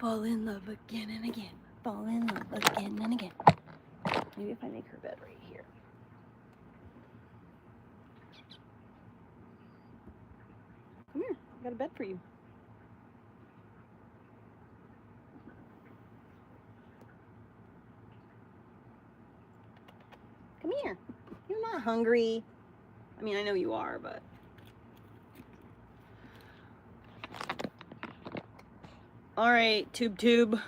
Fall in love again and again. Fall in love again and again. Maybe if I make her bed right here. Come here. I got a bed for you. Come here. You're not hungry. I mean, I know you are, but... All right, tube.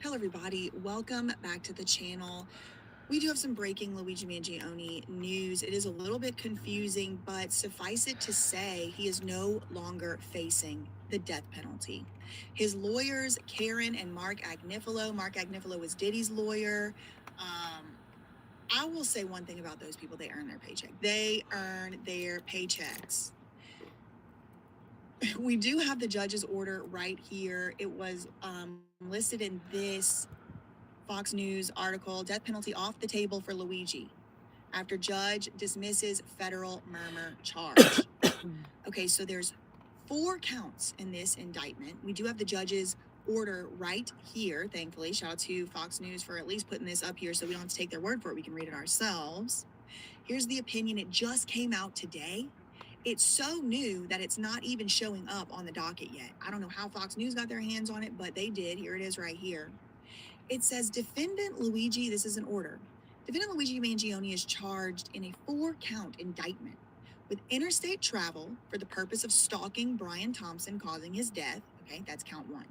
Hello everybody, welcome back to the channel. We do have some breaking Luigi Mangione news. It is a little bit confusing, but suffice it to say, he is no longer facing the death penalty. His lawyers, Karen and Mark Agnifilo is Diddy's lawyer. I will say one thing about those people: they earn their paycheck. They earn their paychecks. We do have the judge's order right here. It was listed in this Fox News article: death penalty off the table for Luigi after judge dismisses federal murder charge. Okay, so there's 4 counts in this indictment. We do have the judge's order right here, thankfully. Shout out to Fox News for at least putting this up here so we don't have to take their word for it. We can read it ourselves. Here's the opinion. It just came out today. It's so new that it's not even showing up on the docket yet. I don't know how Fox News got their hands on it, but they did. Here it is right here. It says defendant Luigi, this is an order. Defendant Luigi Mangione is charged in a 4-count indictment with interstate travel for the purpose of stalking Brian Thompson, causing his death. Okay, that's count 1.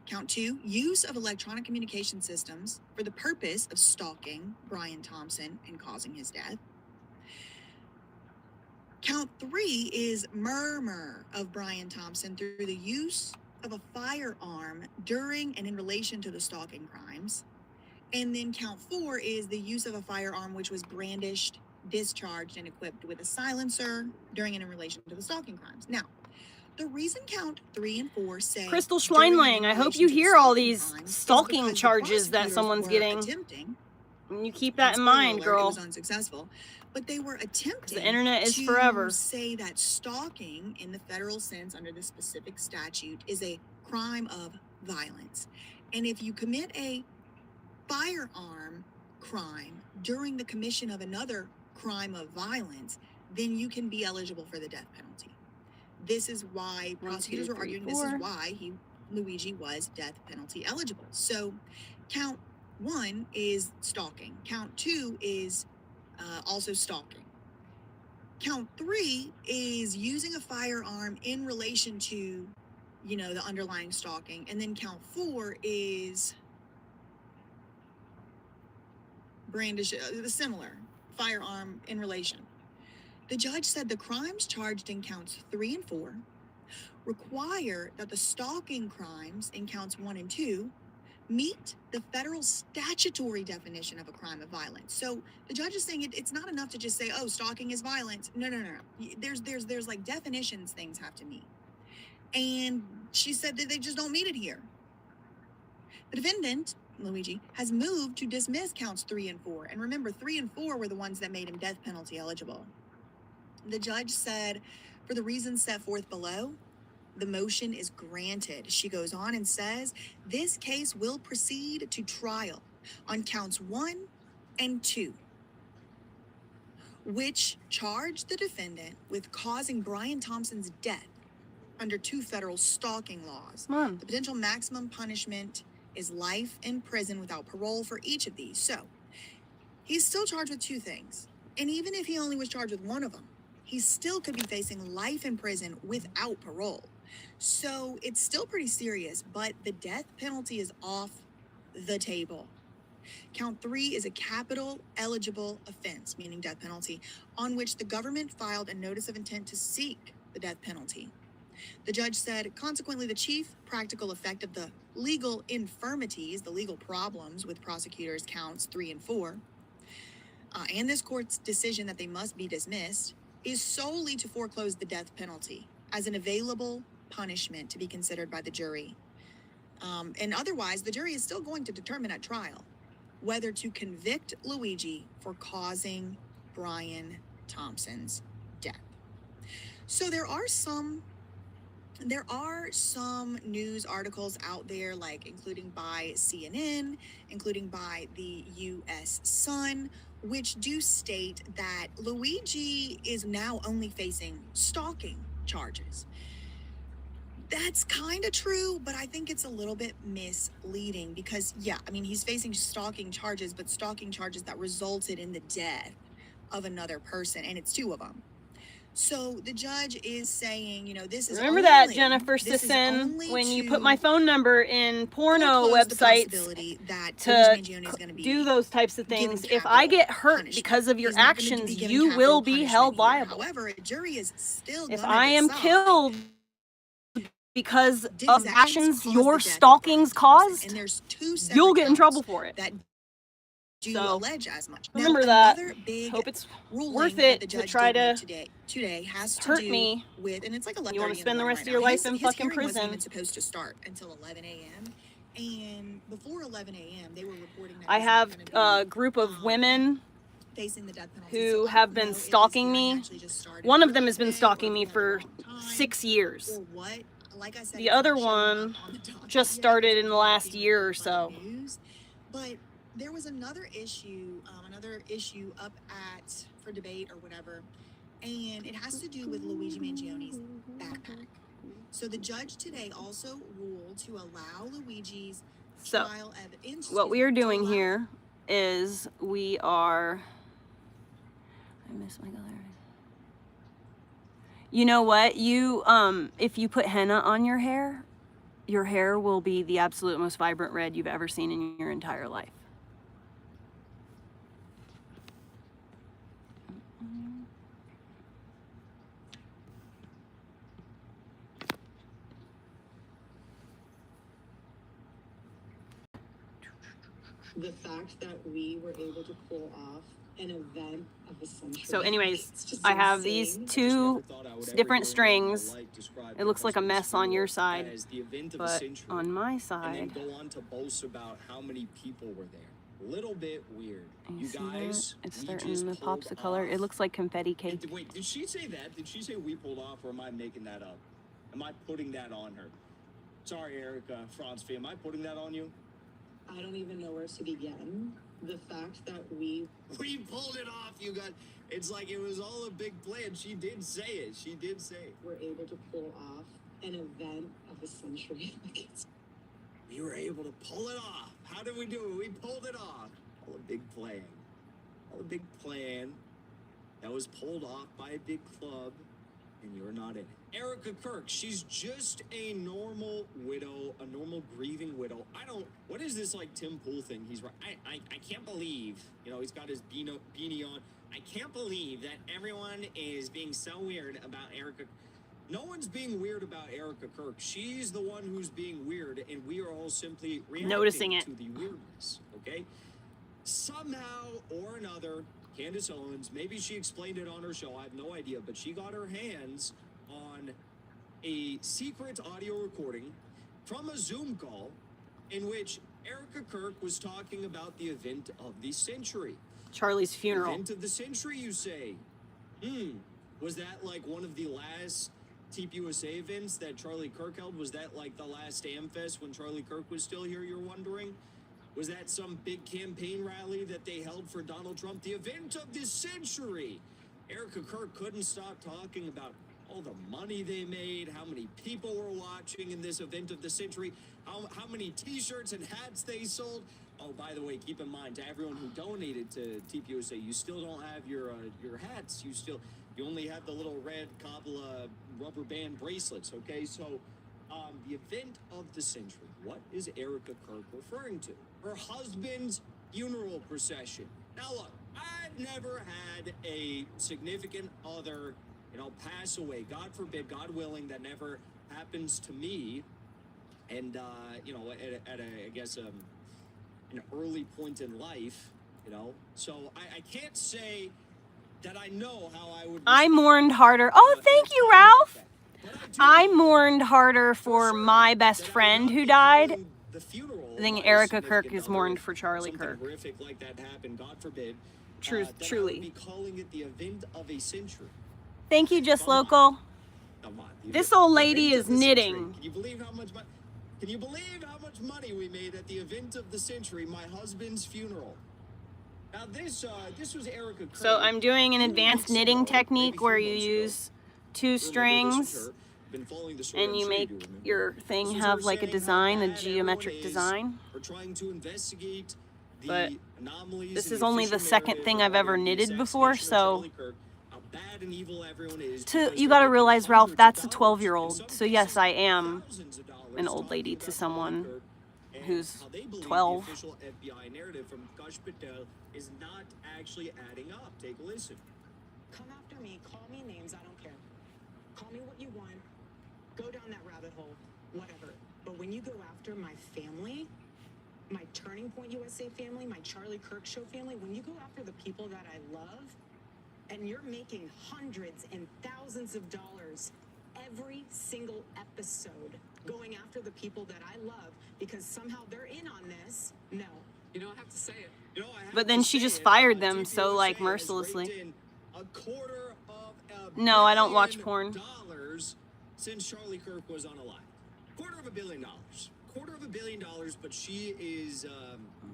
Count 2, use of electronic communication systems for the purpose of stalking Brian Thompson and causing his death. Count 3 is murder of Brian Thompson through the use of a firearm during and in relation to the stalking crimes. And then count 4 is the use of a firearm which was brandished, discharged, and equipped with a silencer during and in relation to the stalking crimes. Now, the reason count 3 and 4 say Crystal Schweinlang, I hope you hear all these stalking charges that someone's getting. And you keep that in mind, girl. It was unsuccessful. But they were attempting the internet is to forever. say that stalking in the federal sense under this specific statute is a crime of violence. And if you commit a firearm crime during the commission of another crime of violence, then you can be eligible for the death penalty. This is why prosecutors were arguing this is why Luigi was death penalty eligible. So count 1 is stalking. Count 2 is also stalking. Count 3 is using a firearm in relation to, the underlying stalking. And then count 4 is brandish, the similar firearm in relation. The judge said the crimes charged in counts 3 and 4 require that the stalking crimes in counts 1 and 2 meet the federal statutory definition of a crime of violence. So the judge is saying it's not enough to just say, oh, stalking is violence. No. There's like definitions things have to meet. And she said that they just don't meet it here. The defendant, Luigi, has moved to dismiss counts 3 and 4. And remember, 3 and 4 were the ones that made him death penalty eligible. The judge said, for the reasons set forth below, the motion is granted. She goes on and says, this case will proceed to trial on counts 1 and 2, which charge the defendant with causing Brian Thompson's death under 2 federal stalking laws. The potential maximum punishment is life in prison without parole for each of these. So he's still charged with 2 things. And even if he only was charged with one of them, he still could be facing life in prison without parole. So it's still pretty serious, but the death penalty is off the table. Count 3 is a capital eligible offense, meaning death penalty, on which the government filed a notice of intent to seek the death penalty. The judge said, consequently, the chief practical effect of the legal infirmities, the legal problems with prosecutors counts 3 and 4, and this court's decision that they must be dismissed, is solely to foreclose the death penalty as an available punishment to be considered by the jury. And otherwise, the jury is still going to determine at trial whether to convict Luigi for causing Brian Thompson's death. So there are some news articles out there, like including by CNN, including by the US Sun, which do state that Luigi is now only facing stalking charges. That's kind of true, but I think it's a little bit misleading because, yeah, I mean, he's facing stalking charges, but stalking charges that resulted in the death of another person, and it's 2 of them. So the judge is saying, you know, this is Remember only, that, Jennifer this is Sisson, only when you to put my phone number in porno foreclose the websites possibility that to Luigi Mangione is going to be do those types of given things. If I capital get hurt punishment. because of your He's not gonna be actions, given you capital will be punishment held here. liable. However, a jury is still If gonna I am decide, killed because did of his actions cause your the death of stalking's Brian Thompson? caused, And there's 2 separate you'll get in counts trouble for it. that do So, allege as much. remember now, that. another big Hope it's ruling worth that it the to judge try did to make today has to hurt do me. with, and it's like 11:30 You want to in spend the morning rest of right your now. life His in fucking hearing wasn't prison. even supposed to start until 11 a.m. And before 11 a.m., they were reporting that I he's not have gonna a group of women facing the death penalty. who So I have don't been know if his stalking hearing me. actually just started One of early them has been today, or stalking if me he had the for wrong time, 6 years. or what. Like I said, The it's other not showing up one on the docket just yet. started It's in the only last being year or reported by the so. news. But there was another issue up for debate or whatever, and it has to do with Luigi Mangione's backpack. So the judge today also ruled to allow Luigi's So, trial evidence. what we are doing here is we are... I miss my gallery. You know what? If you put henna on your hair will be the absolute most vibrant red you've ever seen in your entire life. The fact that we were able to pull off an event of a century. So anyways, it's just I have these insane. 2 different strings. It looks like a mess on your side, as the event of a but century, on my and side, then go on to boast about how many people were there. Little bit weird. you You see guys, that? It's we starting just to pop pulled the color. It off- looks like confetti cake. Wait, did she say that? Did she say we pulled off, or am I making that up? Am I putting that on her? Sorry, Erica, Franz, am I putting that on you? I don't even know where to begin. The fact that we pulled it off, you guys. It's like it was all a big plan. She did say it. She did say it. were able to pull off an event of a century. We were able to pull it off. How did we do it? We pulled it off. All a big plan. All a big plan that was pulled off by a big club, and you're not in it. Erica Kirk, she's just a normal widow, a normal grieving widow. What is this like Tim Pool thing? I can't believe, he's got his beanie on. I can't believe that everyone is being so weird about Erica. No one's being weird about Erica Kirk. She's the one who's being weird, and we are all simply reacting Noticing it. to the weirdness, okay? Somehow or another, Candace Owens, maybe she explained it on her show, I have no idea, but she got her hands on a secret audio recording from a Zoom call in which Erica Kirk was talking about the event of the century. Charlie's funeral. Event of the century, you say? Was that like one of the last TPUSA events that Charlie Kirk held? Was that like the last AmFest when Charlie Kirk was still here, you're wondering? Was that some big campaign rally that they held for Donald Trump? The event of this century. Erica Kirk couldn't stop talking about all the money they made, how many people were watching in this event of the century, how many t-shirts and hats they sold. Oh, by the way, keep in mind, to everyone who donated to TPUSA, you still don't have your hats. You only have the little red Kabbalah rubber band bracelets, okay? So, the event of the century, what is Erica Kirk referring to? Her husband's funeral procession. Now look, I've never had a significant other, pass away. God forbid, God willing, that never happens to me. And, at an early point in life, So I can't say that I know how I would... I mourned harder. Oh, thank you, Ralph. I mourned harder for my best friend who died the funeral. I think of a Erica Kirk significant is mourned other, for Charlie something Kirk. horrific like that happened, God forbid. True, then I truly. would be calling it the event of a century. Thank you, Just Come on. Local. Come on. This old lady Event is of the century. knitting. Can you believe how much money? Can you believe how much money we made at the event of the century, my husband's funeral? Now this was Erica Kirk. So I'm doing an Few advanced weeks knitting ago, maybe technique few where you months ago. use 2 Remember this was strings her. Been following the story, and I'm you sure make do remember. your This thing was have her like a saying how design, a bad everyone geometric is design. for trying to investigate the But anomalies this in is the only official the second narrative thing I've ever regarding the knitted before, assassination of so Charlie Kirk, how bad and evil everyone is to because you they're gotta making realize, Ralph, hundreds of that's a dollars, 12-year-old. in some So yes, cases, I am thousands of dollars an old talking lady about to Charlie someone Kirk and who's how they believe 12. the official FBI narrative from Kash Patel is not actually adding up. Take a listen. Come after me, call me names, I don't care. Call me what you want. Go down that rabbit hole, whatever. But when you go after my family, my Turning Point USA family, my Charlie Kirk Show family, when you go after the people that I love, and you're making hundreds and thousands of dollars every single episode going after the people that I love because somehow they're in on this, no. You don't have to say it. You know, I have But then to she say just it, fired them, TPUSA so, like, has mercilessly. raked in $250 No, I don't watch million porn. Since Charlie Kirk was unalive. $250 million. $250 million, but she is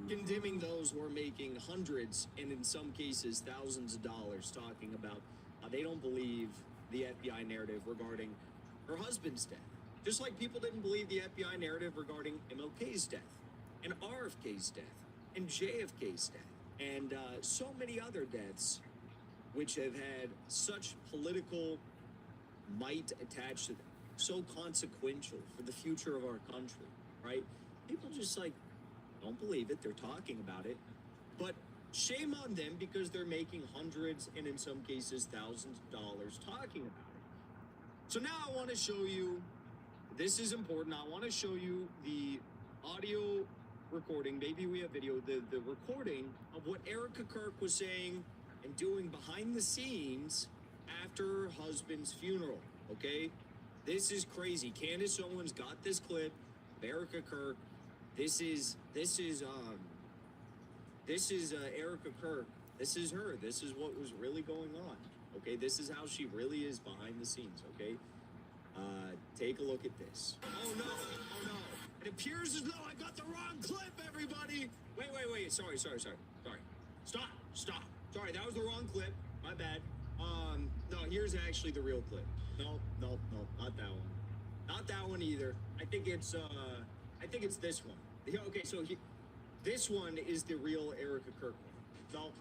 condemning those who are making hundreds and in some cases thousands of dollars, talking about how they don't believe the FBI narrative regarding her husband's death. Just like people didn't believe the FBI narrative regarding MLK's death, and RFK's death, and JFK's death, and so many other deaths which have had such political might attached to them, so consequential for the future of our country, right? People just like don't believe it, they're talking about it, but shame on them because they're making hundreds and in some cases thousands of dollars talking about it. So now I want to show you, this is important, I want to show you the audio recording, maybe we have video, the recording of what Erica Kirk was saying and doing behind the scenes after her husband's funeral, okay? This is crazy. Candace Owens got this clip of Erica Kirk. This is Erica Kirk. This is her. This is what was really going on, okay? This is how she really is behind the scenes, okay? Take a look at this. Oh no, oh no. It appears as though I got the wrong clip, everybody. Wait. Sorry. Stop. Sorry, that was the wrong clip. My bad. No, here's actually the real clip. No, not that one. Not that one either. I think it's this one. Okay, so this one is the real Erica Kirk one. No.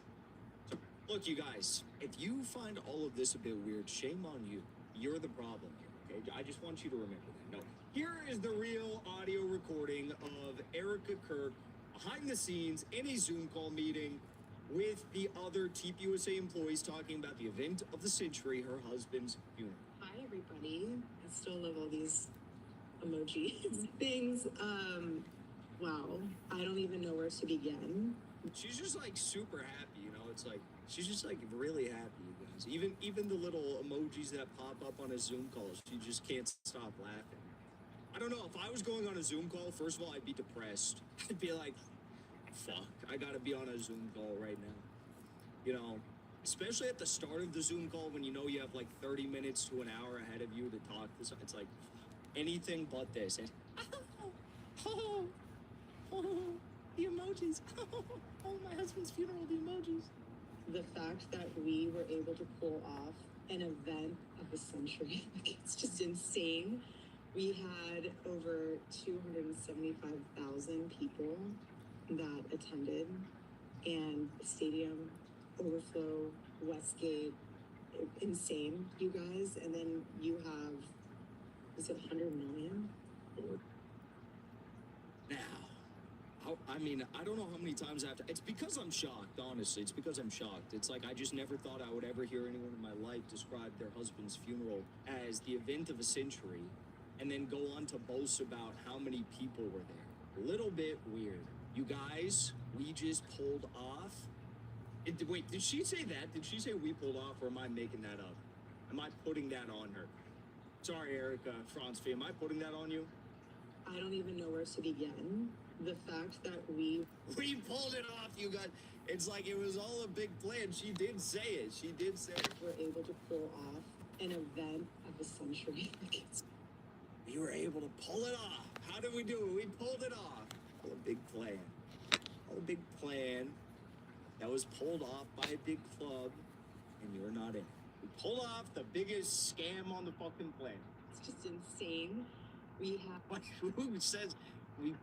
So, look, you guys, if you find all of this a bit weird, shame on you. You're the problem here, okay? I just want you to remember that. No. Here is the real audio recording of Erica Kirk behind the scenes in a Zoom call meeting with the other TPUSA employees talking about the event of the century, her husband's funeral. Hi, everybody. I still love all these emoji things. Wow. I don't even know where to begin. She's just like super happy, you know. It's like she's just like really happy, you guys. Even the little emojis that pop up on a Zoom call, she just can't stop laughing. I don't know, if I was going on a Zoom call, first of all, I'd be depressed. I'd be like, fuck, I gotta be on a Zoom call right now. You know, especially at the start of the Zoom call when you know you have like 30 minutes to an hour ahead of you to talk. It's like anything but this. And, the emojis. Oh, my husband's funeral, the emojis. The fact that we were able to pull off an event of the century, like, it's just insane. We had over 275,000 people that attended, and the stadium overflow, Westgate, insane, you guys. And then you have, is it 100 million? Now, I mean, I don't know how many times I have to. It's because I'm shocked, honestly. It's because I'm shocked. It's like I just never thought I would ever hear anyone in my life describe their husband's funeral as the event of a century and then go on to boast about how many people were there. A little bit weird. You guys, we just pulled off. Wait, did she say that? Did she say we pulled off, or am I making that up? Am I putting that on her? Sorry, Erica Franzfi, am I putting that on you? I don't even know where to begin. The fact that we pulled it off, you guys. It's like it was all a big plan. She did say it. She did say it. were able to pull off an event of the century. We were able to pull it off. How did we do it? We pulled it off. All a big plan. All a big plan that was pulled off by a big club, and you're not in it. We pulled off the biggest scam on the fucking planet. It's just insane. We have Like, who says we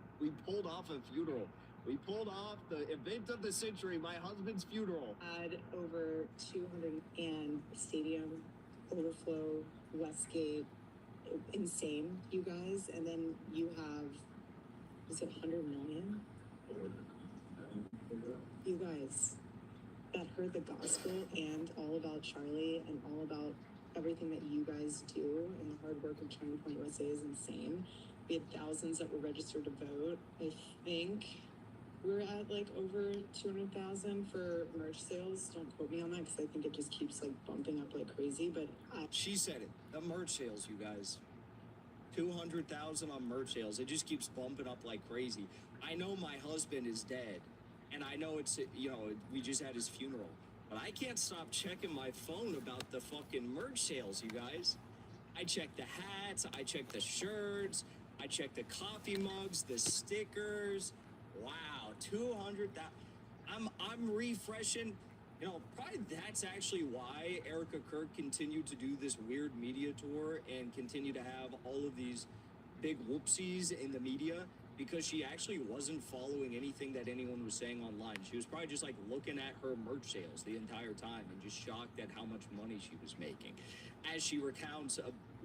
pulled off a funeral? We pulled off the event of the century, my husband's funeral. had over 200 and stadium overflow, Westgate, insane, you guys. And then you have, is it 100 million? You guys that heard the gospel and all about Charlie and all about everything that you guys do and the hard work of Turning Point USA is insane. We had thousands that were registered to vote. I think we're at like over 200,000 for merch sales. Don't quote me on that because I think it just keeps like bumping up like crazy. But She said it. The merch sales, you guys. 200,000 on merch sales. It just keeps bumping up like crazy. I know my husband is dead, and I know it's, we just had his funeral, but I can't stop checking my phone about the fucking merch sales, you guys. I check the hats, I check the shirts, I check the coffee mugs, the stickers. Wow, 200,000. I'm refreshing. Probably that's actually why Erica Kirk continued to do this weird media tour and continue to have all of these big whoopsies in the media, because she actually wasn't following anything that anyone was saying online. She was probably just like looking at her merch sales the entire time and just shocked at how much money she was making, as she recounts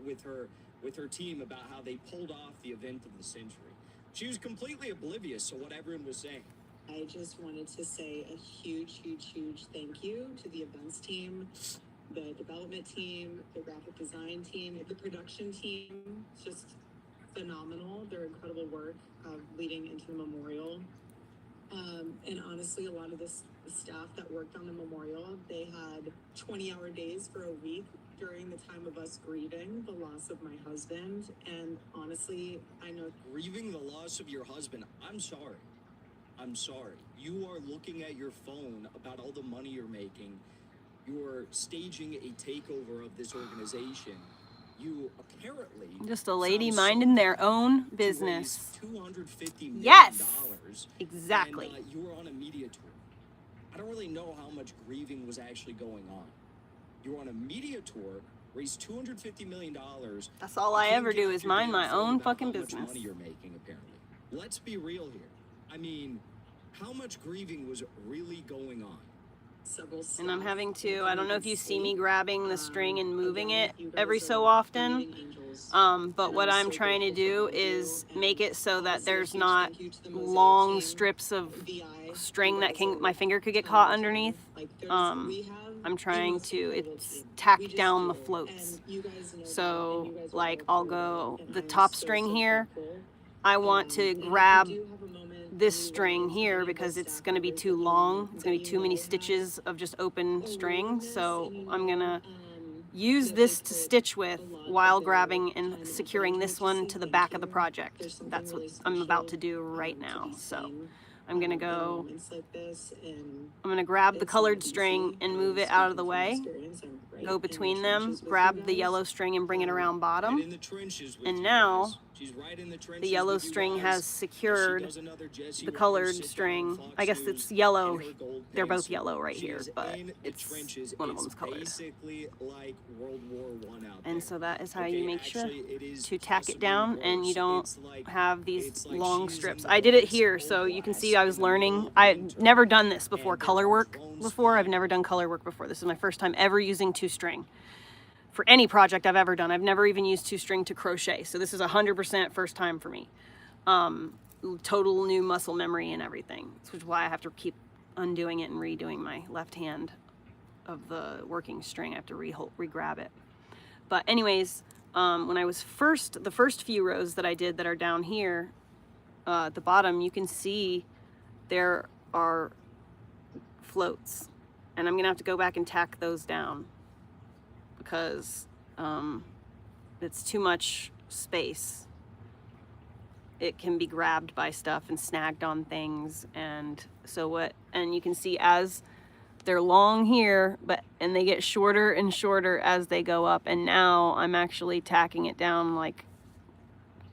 with her team about how they pulled off the event of the century. She was completely oblivious to what everyone was saying. I just wanted to say a huge, huge, huge thank you to the events team, the development team, the graphic design team, the production team. It's just phenomenal. Their incredible work of leading into the memorial. And honestly, a lot of the staff that worked on the memorial, they had 20-hour days for a week during the time of us grieving the loss of my husband. And honestly, I know Grieving the loss of your husband, I'm sorry. I'm sorry. You are looking at your phone about all the money you're making. You're staging a takeover of this organization. You apparently Just a lady found minding their some own to business. raise $250 million. Yes, exactly. And, you were on a media tour. I don't really know how much grieving was actually going on. You were on a media tour, raised $250 million. That's all I You ever can't do get is your mind damn my phone own about fucking how much business. money you're making, apparently. Let's be real here. I mean, how much grieving was really going on? several staff. And I'm having to, I don't know if you see me sleep. grabbing the string and moving Again, it you guys every are so often. breathing angels. But And what I'm I'm so trying to grateful for do all of is you. make it so that Honestly, a there's huge not thank you to the Mosaic long team, strips of VI. string You that guys can are my finger could get 10 caught out of 10. underneath. Like, Um, we have I'm the trying most to, incredible it's team. tacked We just down the do. floats. And you guys know that, and So you guys are like all I'll part of go it, and the I'm top so, string so here. thankful. I want to And if you grab do have a moment this and you string run into here any of because those it's staff going to be members too that long. It's that going to be too many have stitches of just open string. awareness So and I'm going to use that this they to put stitch with a lot while of their grabbing time and and securing effort this into one say to the thank back of the you. project. There's something That's what really I'm about to special, do right to now. be So seen, I'm going to in go, moments like this, and I'm going to grab the it's colored not string easy. and I'm move it out of speaking the from way, experience. I'm right go in the between them, trenches with you grab the guys. yellow string and bring it around Right bottom. in the trenches with And you now, guys. She's right in the trenches the yellow with you string guys. has As she secured does another Jesse the Rogers colored sit-down on string. Fox I guess News it's yellow. in her gold They're both pantsuit. yellow right She here, is but in the it's trenches. one of It's them's colored. basically like World War I out there. And so that is how Okay, you make sure actually, it is to tack it possibly down and you worse. don't It's like- have these it's like long she's in strips. the I did it glass here, old so you can glass see I was in the middle learning. of I've winter. never done this before, And there color are work drones before. I've flying. never done color work before. This is my first time ever using two string. For any project I've ever done, I've never even used two string to crochet. So this is 100% first time for me. Total new muscle memory and everything, which is why I have to keep undoing it and redoing my left hand of the working string. I have to re-grab it. But anyways, when I was the first few rows that I did that are down here at the bottom, you can see there are floats, and I'm gonna have to go back and tack those down because it's too much space. it can be grabbed by stuff and snagged on things. And so and you can see as they're long here, and they get shorter and shorter as they go up. And now I'm actually tacking it down like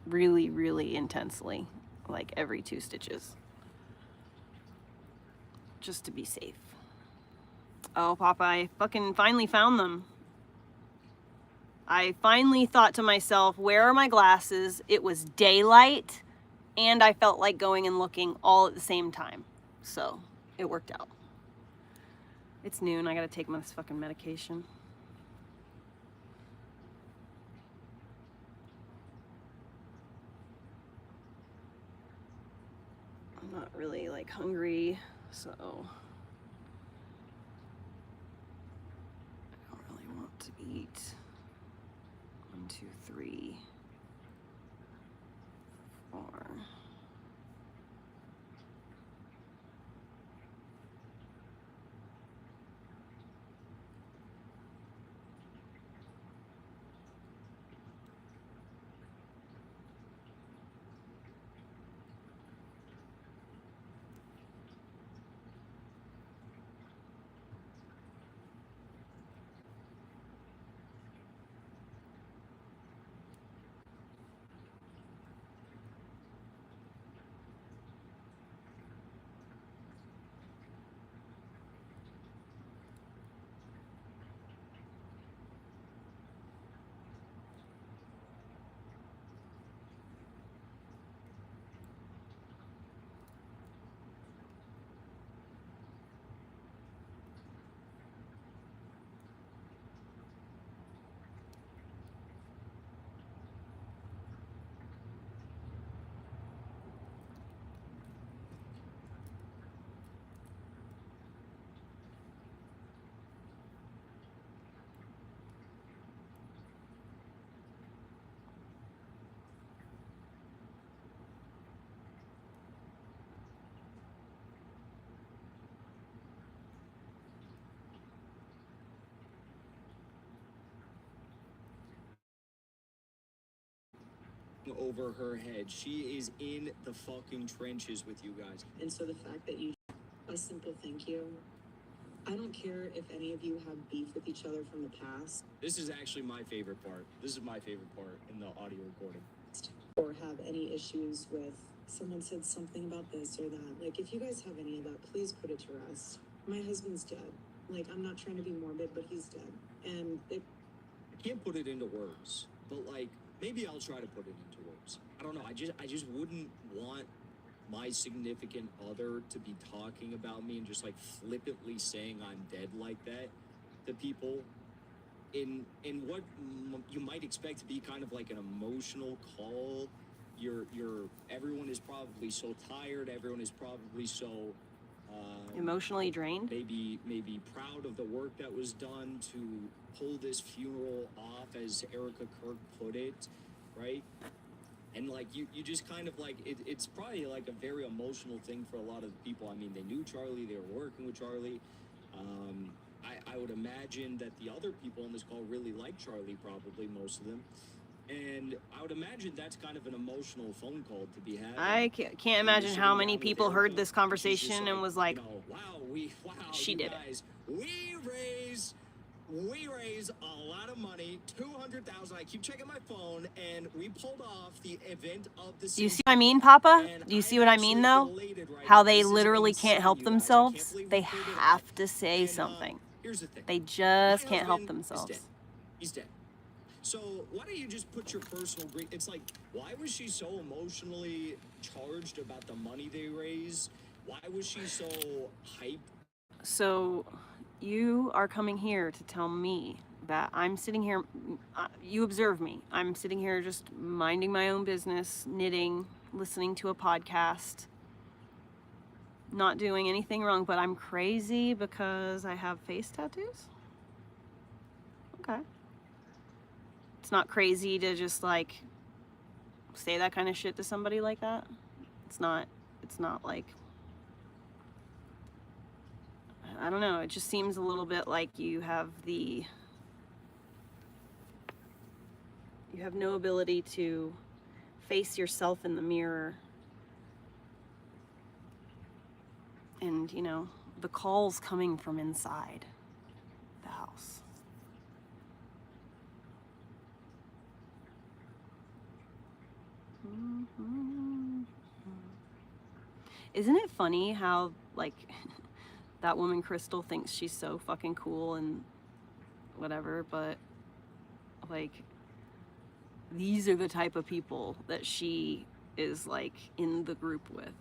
really, really intensely, like every 2 stitches, just to be safe. Oh, Papa, I fucking finally found them. I finally thought to myself, where are my glasses? It was daylight, and I felt like going and looking all at the same time. So it worked out. It's noon. I gotta take my fucking medication. I'm not really like hungry, so I don't really want to eat. 1, 2, 3, 4. Over her head. She is in the fucking trenches with you guys. And so the fact that you, a simple thank you, I don't care if any of you have beef with each other from the past. This is actually my favorite part. This is my favorite part in the audio recording. Or have any issues with someone said something about this or that. Like, if you guys have any of that, please put it to rest. My husband's dead. Like, I'm not trying to be morbid, but he's dead. And I can't put it into words, but like, maybe I'll try to put it into words. I don't know. I just wouldn't want my significant other to be talking about me and just like flippantly saying I'm dead like that to people in what you might expect to be kind of like an emotional call. Everyone is probably so tired. Everyone is probably so Emotionally drained. Maybe proud of the work that was done to pull this funeral off, as Erica Kirk put it, right? And like you just kind of like it's probably like a very emotional thing for a lot of people. I mean, they knew Charlie, they were working with Charlie. I would imagine that the other people on this call really like Charlie, probably most of them. And I would imagine that's kind of an emotional phone call to be had. I can't imagine how many people heard this conversation and was like, you know, wow, she did guys, we raise a lot of money, $200,000. I keep checking my phone, and we pulled off the event of the season. Do you see what I mean, Papa? Do you see what I mean, though? How they literally can't help themselves? They have to say something. Here's the thing. They just My can't help husband is themselves. dead. He's dead. So why don't you just put your personal grief? It's like, why was she so emotionally charged about the money they raised? Why was she so hyped? So you are coming here to tell me that I'm sitting here, you observe me. I'm sitting here just minding my own business, knitting, listening to a podcast, not doing anything wrong, but I'm crazy because I have face tattoos? Okay. It's not crazy to just like say that kind of shit to somebody like that. It's not like, I don't know, it just seems a little bit like you have no ability to face yourself in the mirror. And, you know, the call's coming from inside the house. Isn't it funny how, like, that woman Crystal thinks she's so fucking cool and whatever, but, like, these are the type of people that she is, like, in the group with.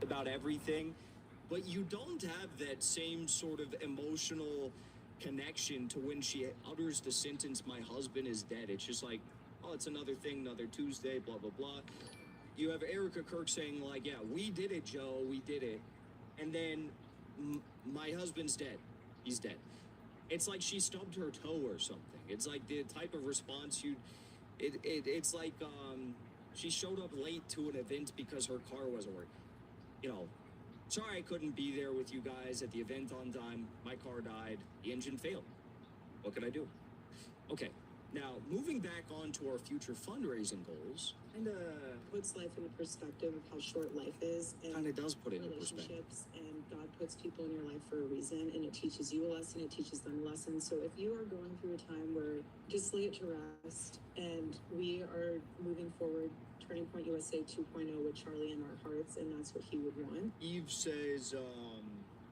About everything, but you don't have that same sort of emotional connection to when she utters the sentence, "My husband is dead." It's just like, oh, it's another thing, another Tuesday, blah, blah, blah. You have Erica Kirk saying, like, yeah, we did it, Joe, we did it. And then, my husband's dead. He's dead. It's like she stubbed her toe or something. It's like the type of response it's like, she showed up late to an event because her car wasn't working. You know, sorry I couldn't be there with you guys at the event on time. My car died. The engine failed. What can I do? Okay, now moving back on to our future fundraising goals. And puts life into perspective of how short life is, and Kind of does put it in perspective. relationships, and God puts people in your life for a reason, and it teaches you a lesson, it teaches them a lesson. So if you are going through a time where, just lay it to rest, and we are moving forward, Turning Point USA 2.0 with Charlie in our hearts, and that's what he would want. Eve says,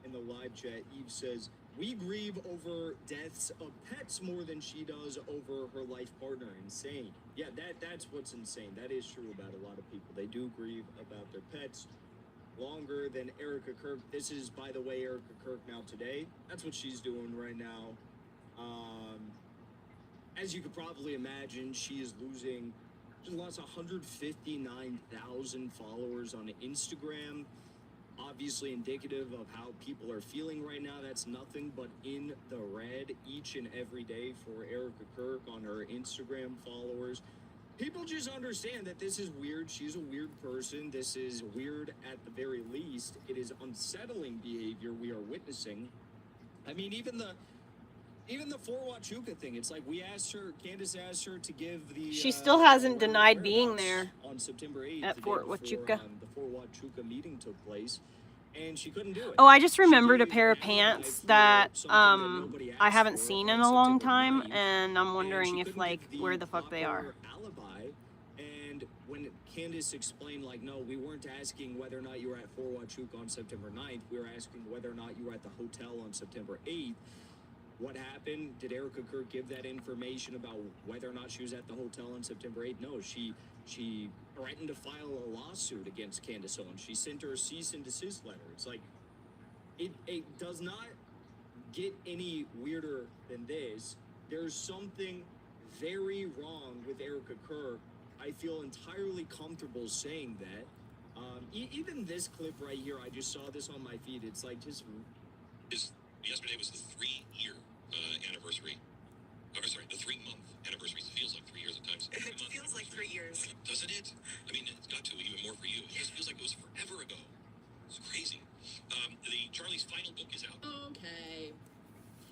in the live chat, Eve says, we grieve over deaths of pets more than she does over her life partner. Insane. Yeah, that's what's insane. That is true about a lot of people. They do grieve about their pets longer than Erica Kirk. This is, by the way, Erica Kirk now today. That's what she's doing right now. As you could probably imagine, she is losing, she lost 159,000 followers on Instagram. Obviously indicative of how people are feeling right now. That's nothing but in the red each and every day for Erica Kirk on her Instagram followers. People just understand that this is weird. She's a weird person. This is weird at the very least. It is unsettling behavior we are witnessing. I mean, even even the For Huachuca thing, it's like we asked her, Candace asked her to give the. She still hasn't her denied being whereabouts there on September 8th, at the Fort day before, Huachuca. the For Huachuca meeting took place, and she couldn't do it. Oh, I just She remembered a gave pair an of alibi pants for that something that nobody I asked haven't for seen on in a long September time, 9th, and I'm and wondering she if, couldn't like, give where the fuck they are. proper alibi. And when Candace explained, like, no, we weren't asking whether or not you were at Fort Huachuca on September 9th, we were asking whether or not you were at the hotel on September 8th. What happened? Did Erica Kirk give that information about whether or not she was at the hotel on September 8th? No, she threatened to file a lawsuit against Candace Owens. She sent her a cease and desist letter. It's like, it does not get any weirder than this. There's something very wrong with Erica Kirk. I feel entirely comfortable saying that. Even this clip right here, I just saw this on my feed. It's like just. Yesterday was the 3-year anniversary. Oh, sorry, the 3-month anniversary. It feels like 3 years at times. It feels like 3 years. Doesn't it? I mean, it's got to even more for you. It just feels like it was forever ago. It's crazy. The Charlie's final book is out. Okay.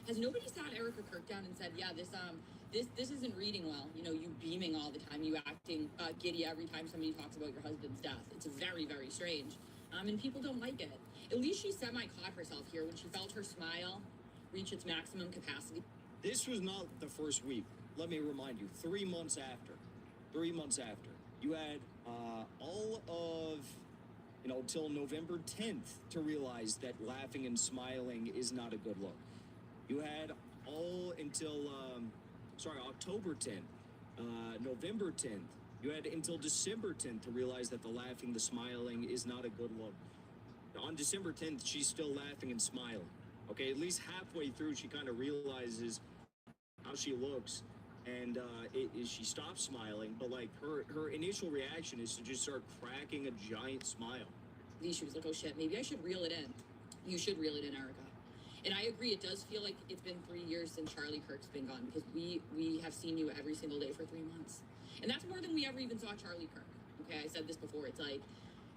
Has nobody sat Erica Kirk down and said, yeah, this isn't reading well? You know, you beaming all the time, you acting giddy every time somebody talks about your husband's death. It's very, very strange. And people don't like it. At least she semi-caught herself here when she felt her smile reach its maximum capacity. This was not the first week. Let me remind you, 3 months after, you had all of, till November 10th to realize that laughing and smiling is not a good look. You had all until, October 10th, November 10th. You had until December 10th to realize that the laughing, the smiling is not a good look. On December 10th, she's still laughing and smiling. Okay, at least halfway through, she kind of realizes how she looks, and she stops smiling, but like her initial reaction is to just start cracking a giant smile. She was like, oh shit, maybe I should reel it in. You should reel it in, Erica. And I agree, it does feel like it's been 3 years since Charlie Kirk's been gone, because we have seen you every single day for 3 months. And that's more than we ever even saw Charlie Kirk. Okay, I said this before, it's like,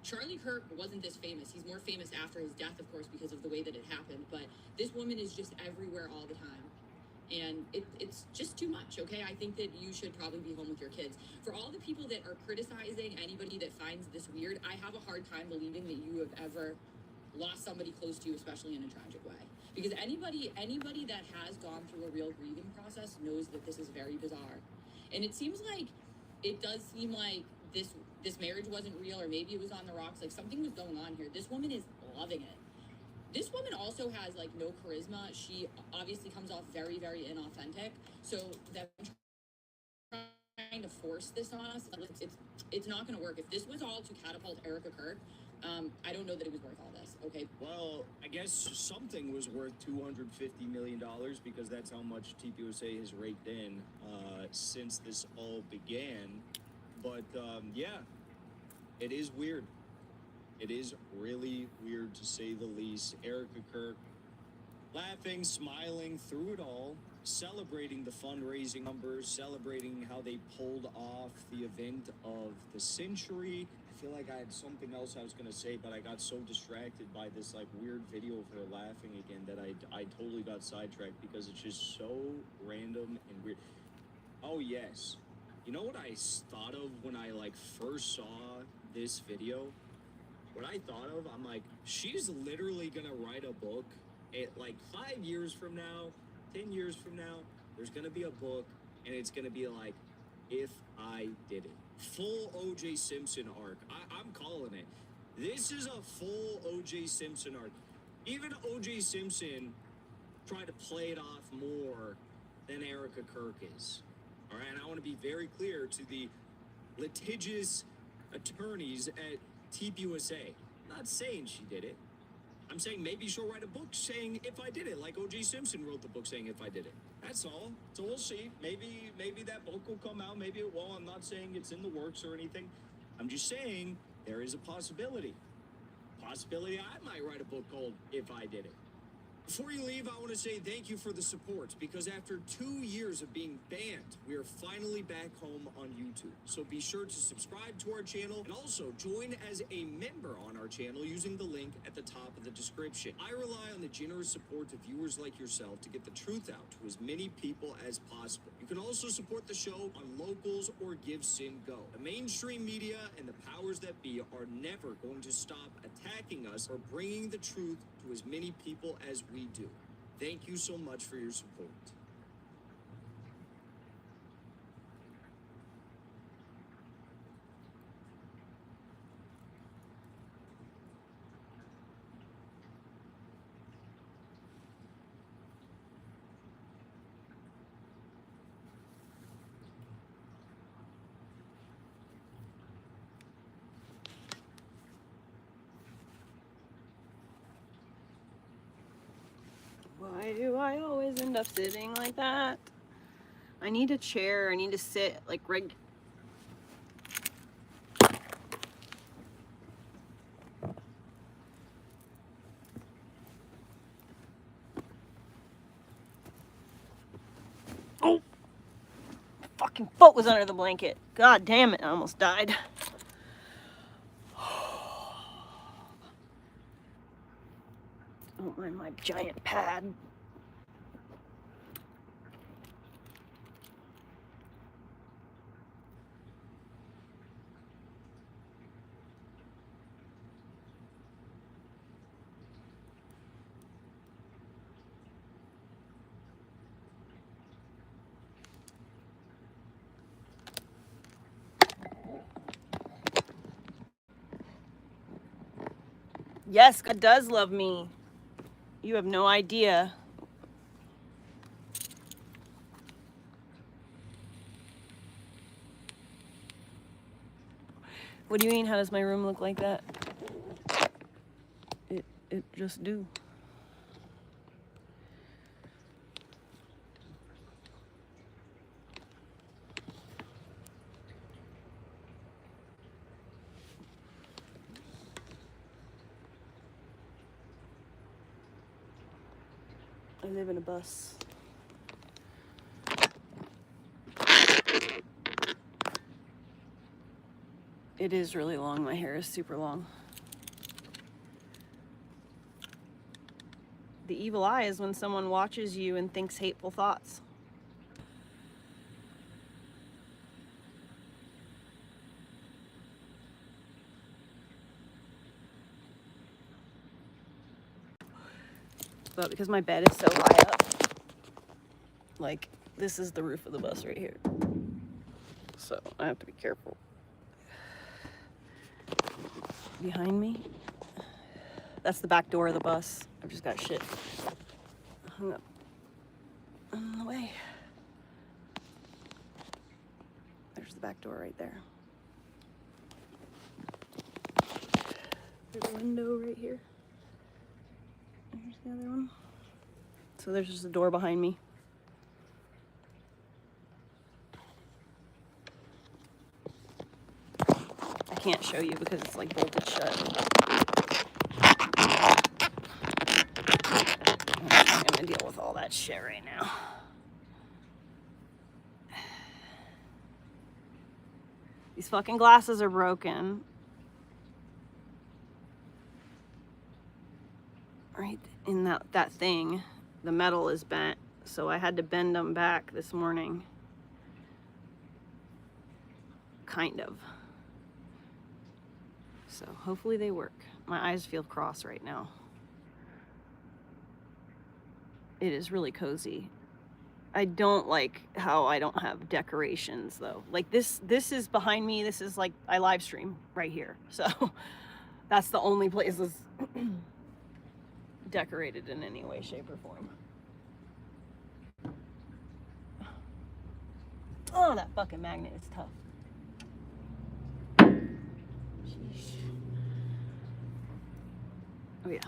Charlie Kirk wasn't this famous. He's more famous after his death, of course, because of the way that it happened. But this woman is just everywhere all the time. And it's just too much, okay? I think that you should probably be home with your kids. For all the people that are criticizing anybody that finds this weird, I have a hard time believing that you have ever lost somebody close to you, especially in a tragic way. Because anybody that has gone through a real grieving process knows that this is very bizarre. And it seems like, it does seem like this marriage wasn't real, or maybe it was on the rocks. Like, something was going on here. This woman is loving it. This woman also has, like, no charisma. She obviously comes off very, very inauthentic. So them trying to force this on us, it's not going to work. If this was all to catapult Erica Kirk, I don't know that it was worth all this, okay? Well, I guess something was worth $250 million, because that's how much TPUSA has raked in since this all began. But, yeah, it is weird. It is really weird, to say the least. Erica Kirk laughing, smiling through it all, celebrating the fundraising numbers, celebrating how they pulled off the event of the century. I feel like I had something else I was going to say, but I got so distracted by this, like, weird video of her laughing again that I totally got sidetracked, because it's just so random and weird. Oh, yes. You know what I thought of when I, like, first saw this video? What I thought of, I'm like, she's literally gonna write a book. Like 5 years from now, 10 years from now, there's gonna be a book, and it's gonna be like, If I Did It. Full O.J. Simpson arc. I'm calling it. This is a full O.J. Simpson arc. Even O.J. Simpson tried to play it off more than Erica Kirk is. All right, and I want to be very clear to the litigious attorneys at TPUSA. I'm not saying she did it. I'm saying maybe she'll write a book saying If I Did It, like O.J. Simpson wrote the book saying If I Did It. That's all. So we'll see. Maybe that book will come out. Maybe it won't. I'm not saying it's in the works or anything. I'm just saying there is a possibility. Possibility I might write a book called If I Did It. Before you leave, I want to say thank you for the support, because after 2 years of being banned, we are finally back home on YouTube. So be sure to subscribe to our channel and also join as a member on our channel using the link at the top of the description. I rely on the generous support of viewers like yourself to get the truth out to as many people as possible. You can also support the show on Locals or Give Sin Go. The mainstream media and the powers that be are never going to stop attacking us or bringing the truth to as many people as we do. Thank you so much for your support. Why do I always end up sitting like that? I need a chair. I need to sit like Oh! Fucking foot was under the blanket. God damn it, I almost died. Don't mind my giant pad. Yes, God does love me. You have no idea. What do you mean, how does my room look like that? It just do. I live in a bus. It is really long. My hair is super long. The evil eye is when someone watches you and thinks hateful thoughts. But because my bed is so high up, like, this is the roof of the bus right here. So I have to be careful. Behind me, that's the back door of the bus. I've just got shit hung up on the way. There's the back door right there. There's a window right here. There's the other one. So there's just a door behind me. I can't show you because it's like bolted shut. I'm gonna deal with all that shit right now. These fucking glasses are broken. Right in that thing, the metal is bent, so I had to bend them back this morning. Kind of. So hopefully they work. My eyes feel cross right now. It is really cozy. I don't like how I don't have decorations though. Like this is behind me. This is like, I live stream right here. So that's the only place that's decorated in any way, shape, or form. Oh, that fucking magnet is tough. Sheesh. Oh yeah.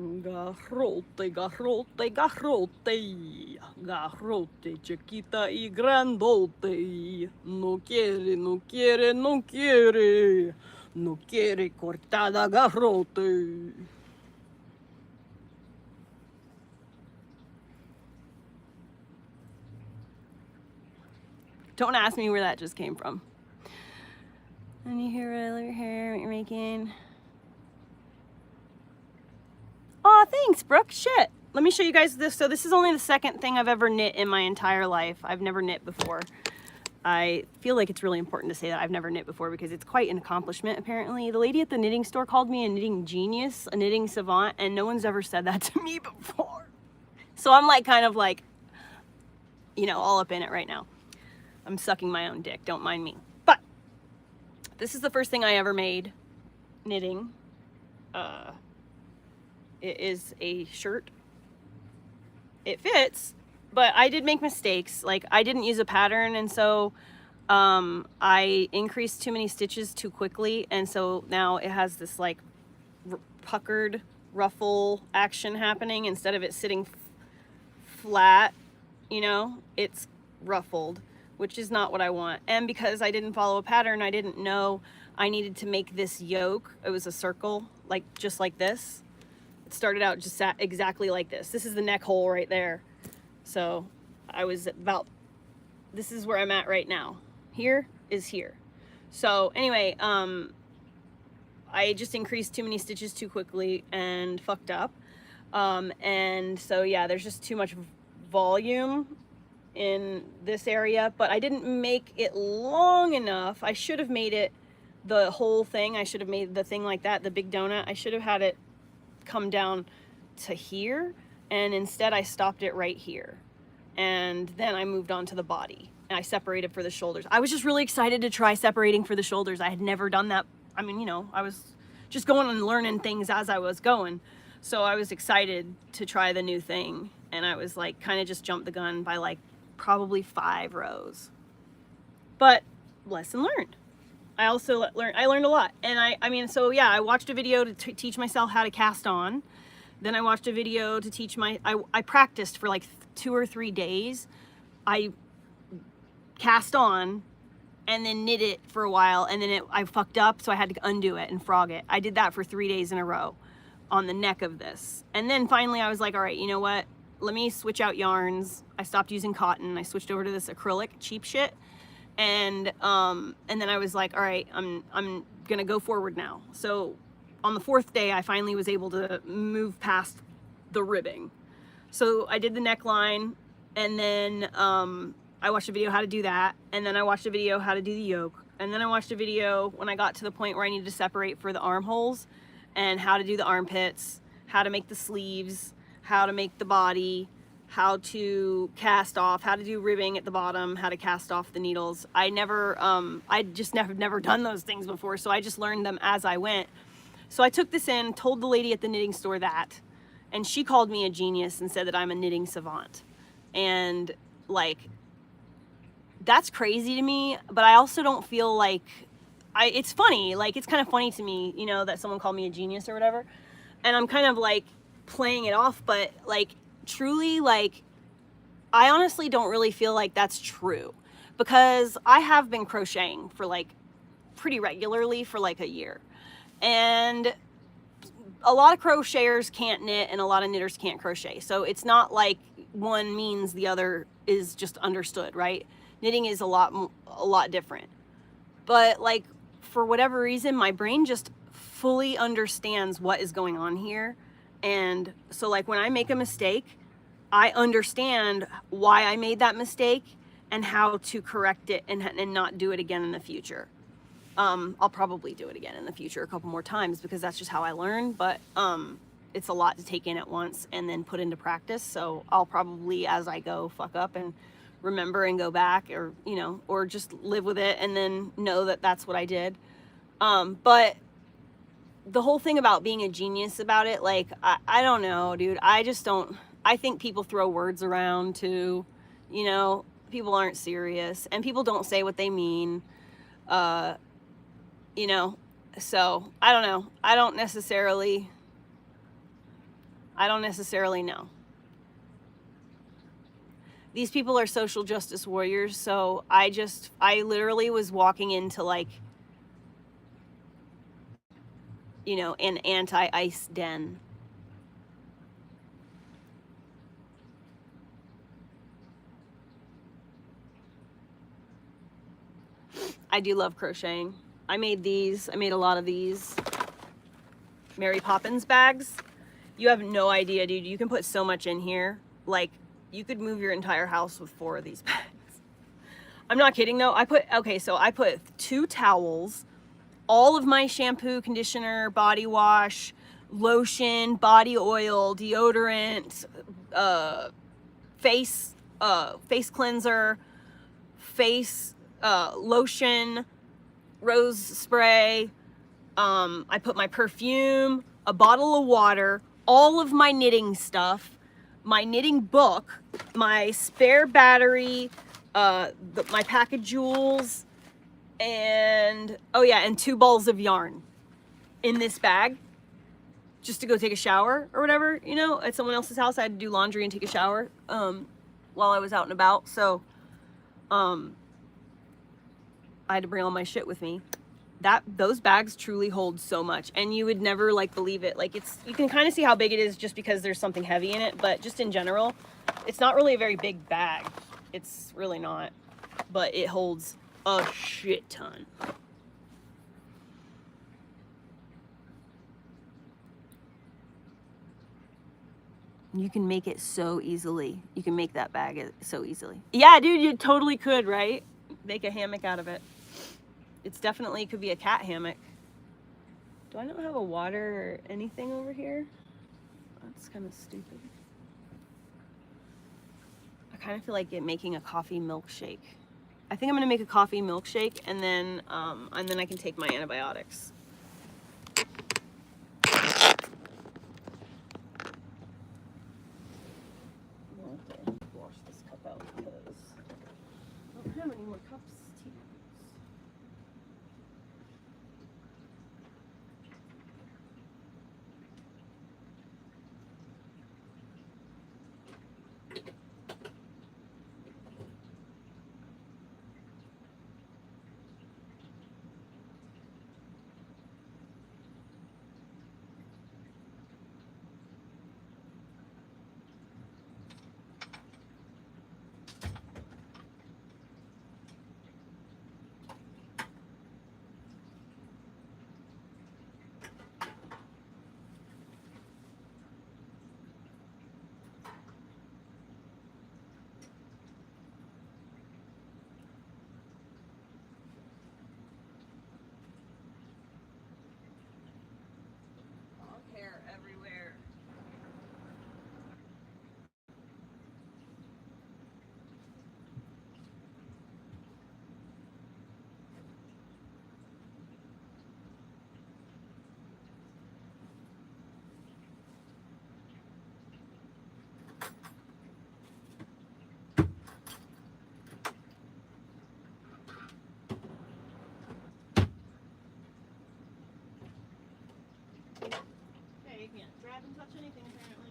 Garrote, garrote, garrote, garrote, chiquita y grandote. No quiere, no quiere, no quiere, no quiere cortada garrote. Don't ask me where that just came from. And you hear what you're making. Aw, thanks, Brooke. Shit. Let me show you guys this. So this is only the second thing I've ever knit in my entire life. I've never knit before. I feel like it's really important to say that I've never knit before because it's quite an accomplishment, apparently. The lady at the knitting store called me a knitting genius, a knitting savant, and no one's ever said that to me before. So I'm like, kind of like, you know, all up in it right now. I'm sucking my own dick, don't mind me. But this is the first thing I ever made knitting. It is a shirt. It fits, but I did make mistakes. Like, I didn't use a pattern, and so I increased too many stitches too quickly, and so now it has this like puckered ruffle action happening instead of it sitting flat, you know, it's ruffled, which is not what I want. And because I didn't follow a pattern, I didn't know I needed to make this yoke. It was a circle, like just like this. It started out just exactly like this. This is the neck hole right there. So I was about, this is where I'm at right now. Here is here. So anyway, I just increased too many stitches too quickly and fucked up. And so yeah, there's just too much volume in this area, but I didn't make it long enough. I should have made it the whole thing. I should have made the thing like that, the big donut. I should have had it come down to here, and instead I stopped it right here. And then I moved on to the body, and I separated for the shoulders. I was just really excited to try separating for the shoulders. I had never done that. I mean, you know, I was just going and learning things as I was going. So I was excited to try the new thing, and I was like, kind of just jumped the gun by like probably 5 rows. But lesson learned. I also learned a lot. And I mean, so yeah, I watched a video to teach myself how to cast on. Then I watched a video to teach I practiced for like 2 or 3 days. I cast on and then knit it for a while, and then I fucked up, so I had to undo it and frog it. I did that for 3 days in a row on the neck of this. And then finally I was like, all right, you know what? Let me switch out yarns. I stopped using cotton. I switched over to this acrylic cheap shit. And then I was like, all right, I'm gonna go forward now. So on the 4th day, I finally was able to move past the ribbing. So I did the neckline, and then I watched a video how to do that, and then I watched a video how to do the yoke, and then I watched a video when I got to the point where I needed to separate for the armholes, and how to do the armpits, how to make the sleeves, how to make the body, how to cast off, how to do ribbing at the bottom, how to cast off the needles. I just never done those things before, so I just learned them as I went. So I took this in, told the lady at the knitting store that, and she called me a genius and said that I'm a knitting savant. And like, that's crazy to me, but I also don't feel like, it's funny, like it's kind of funny to me, you know, that someone called me a genius or whatever. And I'm kind of like playing it off, but like, truly, like, I honestly don't really feel like that's true, because I have been crocheting for like pretty regularly for like a year, and a lot of crocheters can't knit and a lot of knitters can't crochet. So it's not like one means the other is just understood, right? Knitting is a lot different. But like, for whatever reason, my brain just fully understands what is going on here. And so like when I make a mistake, I understand why I made that mistake and how to correct it and not do it again in the future. I'll probably do it again in the future a couple more times because that's just how I learn, but it's a lot to take in at once and then put into practice. So I'll probably, as I go, fuck up and remember and go back, or, you know, or just live with it and then know that that's what I did. But the whole thing about being a genius about it, like, I don't know, dude. I just don't, I think people throw words around too, you know, people aren't serious and people don't say what they mean, you know, so I don't know. I don't necessarily I don't necessarily know. These people are social justice warriors, so I literally was walking into like, you know, an anti-ice den. I do love crocheting. I made these. I made a lot of these Mary Poppins bags. You have no idea, dude. You can put so much in here. Like, you could move your entire house with 4 of these bags. I'm not kidding though. I put 2 towels, all of my shampoo, conditioner, body wash, lotion, body oil, deodorant, face cleanser, face lotion, rose spray. I put my perfume, a bottle of water, all of my knitting stuff, my knitting book, my spare battery, my pack of jewels, and and 2 balls of yarn in this bag just to go take a shower or whatever, you know, at someone else's house. I had to do laundry and take a shower while I was out and about. So I had to bring all my shit with me. Those bags truly hold so much, and you would never like believe it. Like, you can kind of see how big it is just because there's something heavy in it, but just in general, it's not really a very big bag. It's really not, but it holds a shit ton. You can make it so easily. You can make that bag so easily. Yeah, dude, you totally could, right? Make a hammock out of it. It's definitely could be a cat hammock. Do I not have a water or anything over here? That's kind of stupid. I kind of feel like making a coffee milkshake. I think I'm gonna make a coffee milkshake, and then I can take my antibiotics. Okay, wash this cup out because I don't have any more cups to use. Hair everywhere. Okay, you can't grab and touch anything apparently.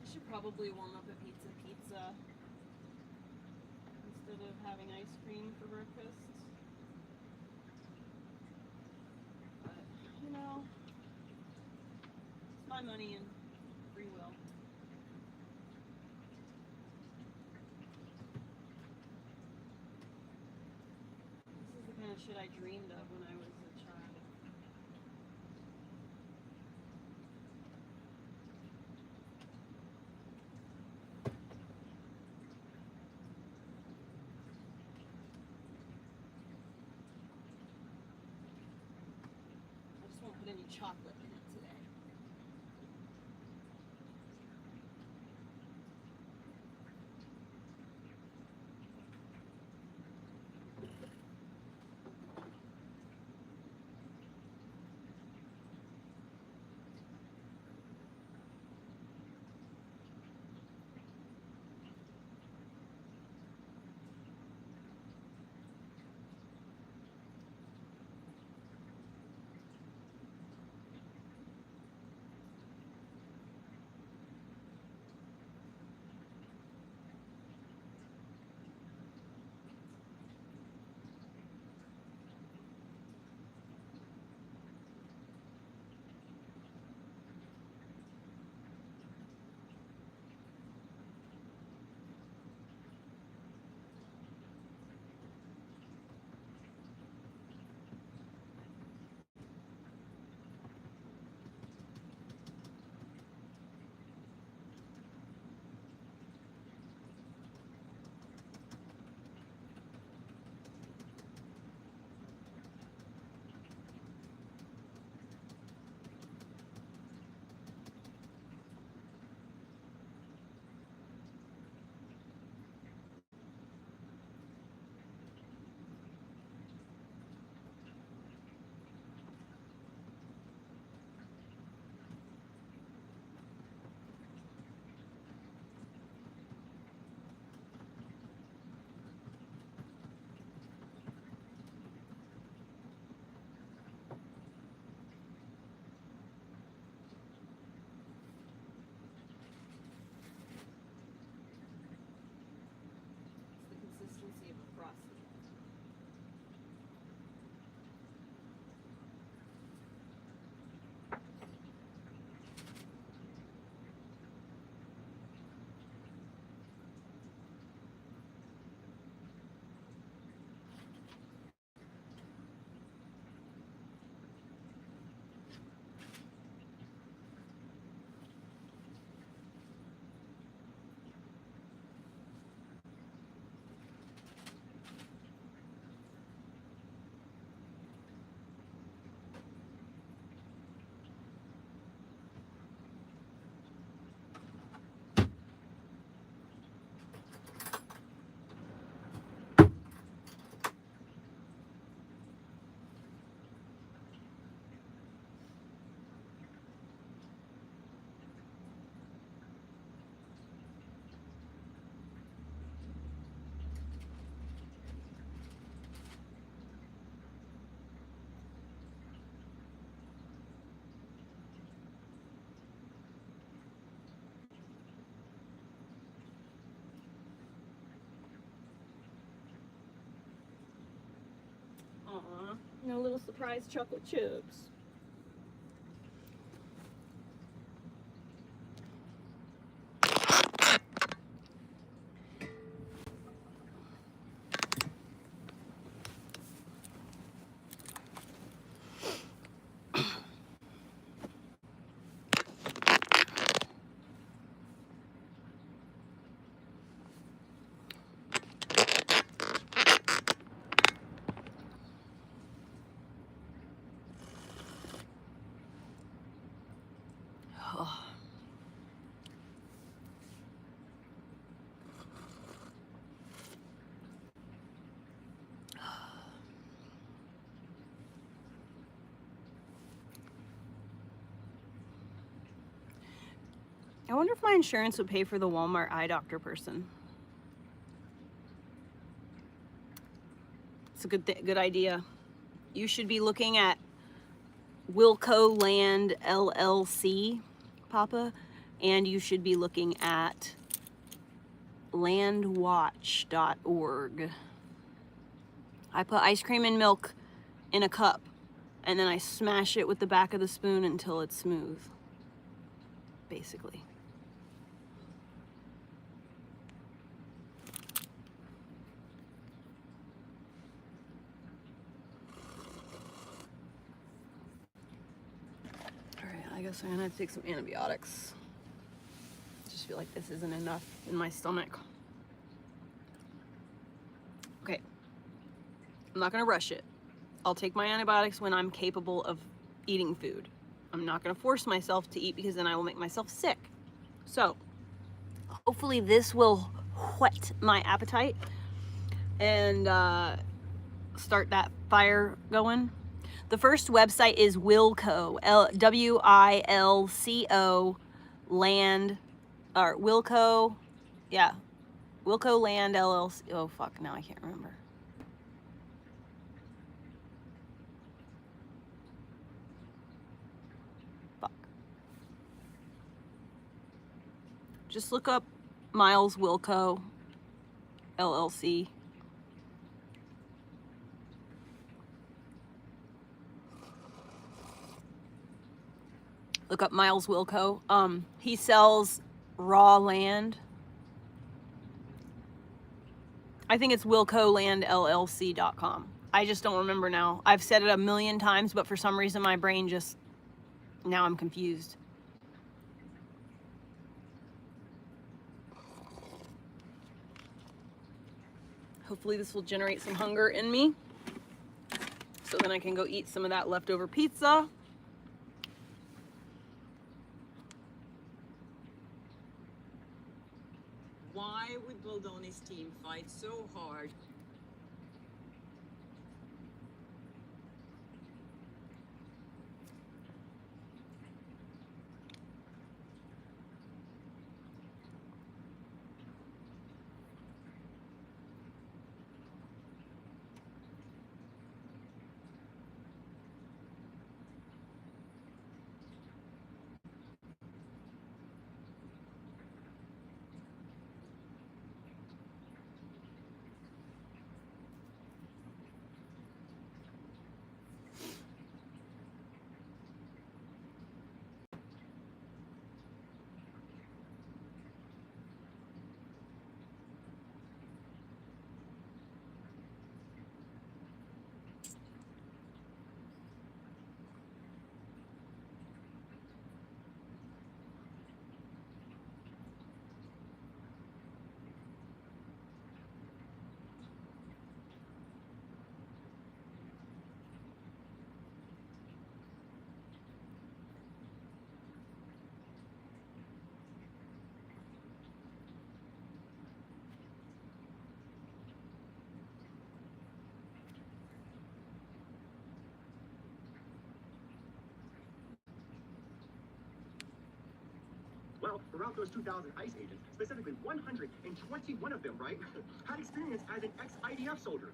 I should probably warm up a pizza instead of having ice cream for breakfast. But, you know, it's my money and free will. This is the kind of shit I dreamed of when I was a child. I just won't put any chocolate in it today. Aw, no little surprise chocolate chips. I wonder if my insurance would pay for the Walmart eye doctor person. It's a good idea. You should be looking at Wilco Land LLC, Papa, and you should be looking at landwatch.org. I put ice cream and milk in a cup, and then I smash it with the back of the spoon until it's smooth, basically. I guess I'm gonna take some antibiotics. I just feel like this isn't enough in my stomach. Okay, I'm not gonna rush it. I'll take my antibiotics when I'm capable of eating food. I'm not gonna force myself to eat because then I will make myself sick. So, hopefully this will whet my appetite and start that fire going. The first website is Wilco, W-I-L-C-O, land, or Wilco, yeah, Wilco Land LLC. Oh fuck, now I can't remember. Fuck. Just look up Miles Wilco LLC. Look up Miles Wilco. He sells raw land. I think it's wilcolandllc.com. I just don't remember now. I've said it a million times, but for some reason my brain just, now I'm confused. Hopefully this will generate some hunger in me, so then I can go eat some of that leftover pizza. Why would Baldoni's team fight so hard? Well, throughout those 2,000 ICE agents, specifically 121 of them, right, had experience as an ex-IDF soldier.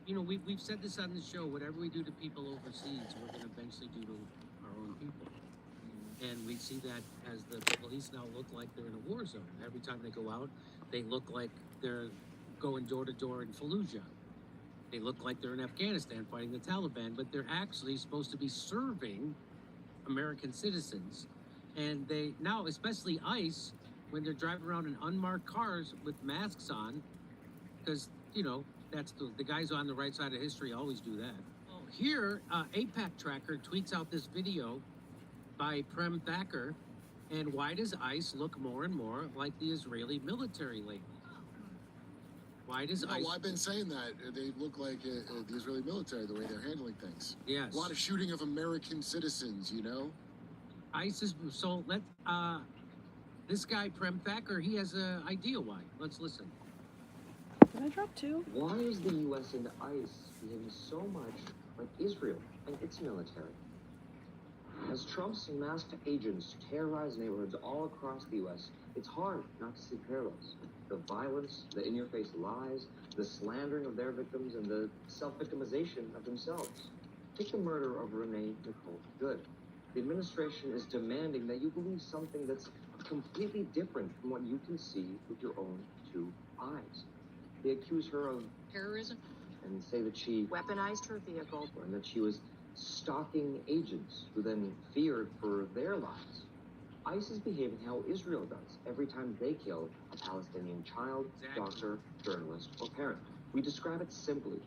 You know, we've said this on the show, whatever we do to people overseas, we're going to eventually do to our own people. And we see that as the police now look like they're in a war zone. Every time they go out, they look like they're going door to door in Fallujah. They look like they're in Afghanistan fighting the Taliban, but they're actually supposed to be serving American citizens. And they now, especially ICE, when they're driving around in unmarked cars with masks on, because, you know, that's the guys on the right side of history always do that. Here, APAC Tracker tweets out this video by Prem Thacker, and why does ICE look more and more like the Israeli military lately? Why does ICE... Well, I've been saying that. They look like the Israeli military, the way they're handling things. Yes. A lot of shooting of American citizens, you know? ICE is... So, this guy, Prem Thacker, he has an idea why. Let's listen. Did I drop two? Why is the U.S. and ICE behaving so much like Israel and its military? As Trump's masked agents terrorize neighborhoods all across the U.S., it's hard not to see parallels. The violence, the in-your-face lies, the slandering of their victims, and the self-victimization of themselves. Take the murder of Renee Nicole Good. The administration is demanding that you believe something that's completely different from what you can see with your own two eyes. They accuse her of Terrorism? and say that she Weaponized her vehicle. and that she was stalking agents who then feared for their lives. ICE is behaving how Israel does every time they kill a Palestinian child, doctor, journalist, or parent. We describe it simply.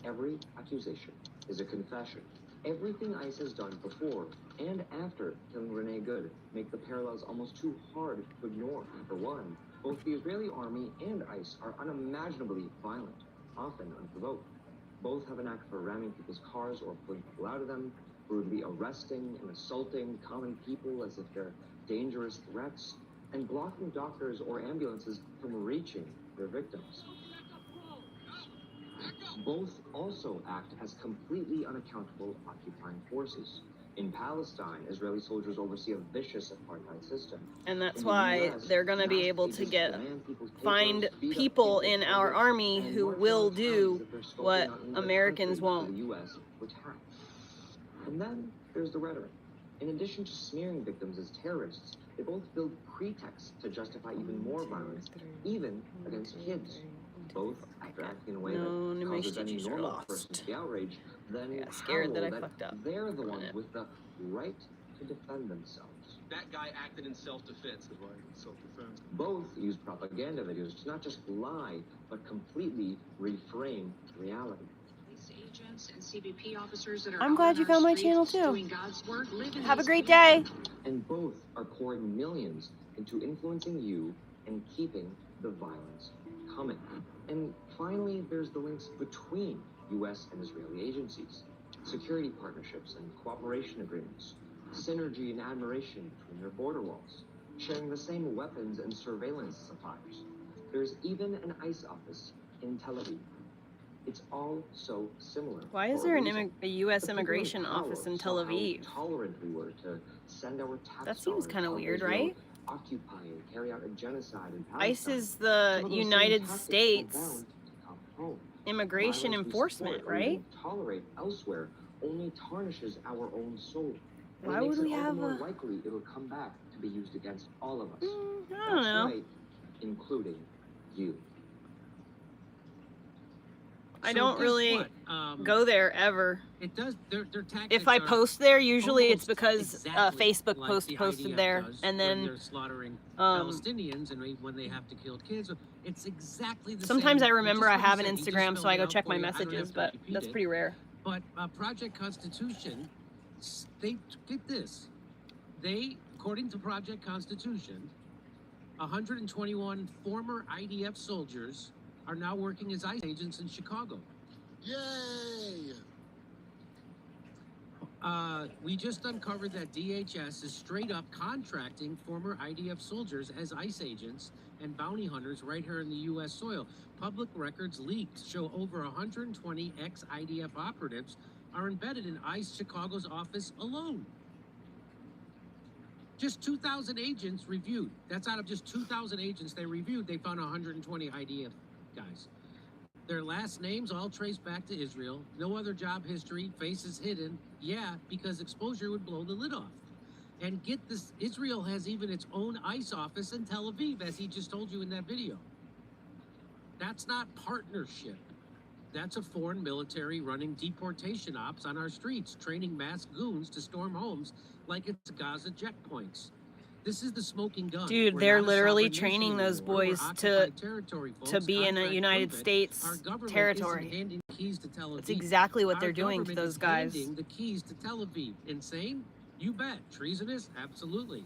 Every accusation is a confession. Everything ICE has done before and after killing Renee Good make the parallels almost too hard to ignore. For one, both the Israeli army and ICE are unimaginably violent, often unprovoked. Both have an knack for ramming people's cars or pulling people out of them, brutally arresting and assaulting common people as if they're dangerous threats, and blocking doctors or ambulances from reaching their victims. Both also act as completely unaccountable occupying forces. In Palestine, Israeli soldiers oversee a vicious apartheid system. And that's In the why US, they're going to be masked able to agents get demand people's papers, find beat up people people's in our elders, army and who march will down do towns that they're scoping what out in other Americans countries for won't. the U.S. to attack. And then there's the rhetoric. In addition to smearing victims as terrorists, they both build pretexts to justify even more violence, even against kids. Both, after acting in a way that causes any normal person to be outraged, then scared that I howl fucked up. they're the ones with the right to defend themselves. That guy acted in self-defense. Self-defense. Both use propaganda videos to not just lie, but completely reframe reality. Agents and CBP officers that are I'm glad you found my channel too. doing God's work, living Have a His great community. day. And both are pouring millions into influencing you and keeping the violence coming. And finally, there's the links between U.S. and Israeli agencies, security partnerships and cooperation agreements, synergy and admiration between their border walls, sharing the same weapons and surveillance suppliers. There's even an ICE office in Tel Aviv. It's all so similar. Why is for there reason. a U.S. The people in immigration power office in saw Tel how Aviv? tolerant we were to send our tax That seems dollars kind of to help weird, Israel right? occupy and carry out a genocide in ICE Palestine. is the Some of those same United tactics were States bound to come home. immigration Violence we enforcement, support or right? even tolerate elsewhere only tarnishes our own soul. And Why it makes would we it all have the more a... likely it'll come back to be used against all of us. I don't That's know. right, including you. I So don't guess really what? go there ever. It does. Their tactics If I are post there, usually it's almost because exactly Facebook like the posted IDF there, does and when then they're slaughtering Palestinians and when they have to kill kids. It's exactly the sometimes same. I remember I Just what have you an said, he just Instagram, so spelled I it go out check for my you. I don't messages, have to but repeat that's it. pretty rare. But Project Constitution, they get this. They, according to Project Constitution, 121 former IDF soldiers are now working as ICE agents in Chicago. Yay! We just uncovered that DHS is straight up contracting former IDF soldiers as ICE agents and bounty hunters right here in the U.S. soil. Public records leaked show over 120 ex-IDF operatives are embedded in ICE Chicago's office alone. Just 2,000 agents reviewed. That's out of just 2,000 agents they reviewed, they found 120 IDF guys. Their last names all traced back to Israel. No other job history, faces hidden. Yeah, because exposure would blow the lid off. And get this, Israel has even its own ICE office in Tel Aviv, as he just told you in that video. That's not partnership. That's a foreign military running deportation ops on our streets, training mass goons to storm homes like it's Gaza checkpoints. This is the smoking gun. Dude, We're they're not a literally sovereign training nation those anymore. We're boys occupied territory, to folks. be in a Contract United prove it. States Our government territory. isn't handing keys to Tel Aviv. That's exactly what Our they're doing to government those is guys. handing the keys to Tel Aviv. Insane? You bet. Treasonous? Absolutely.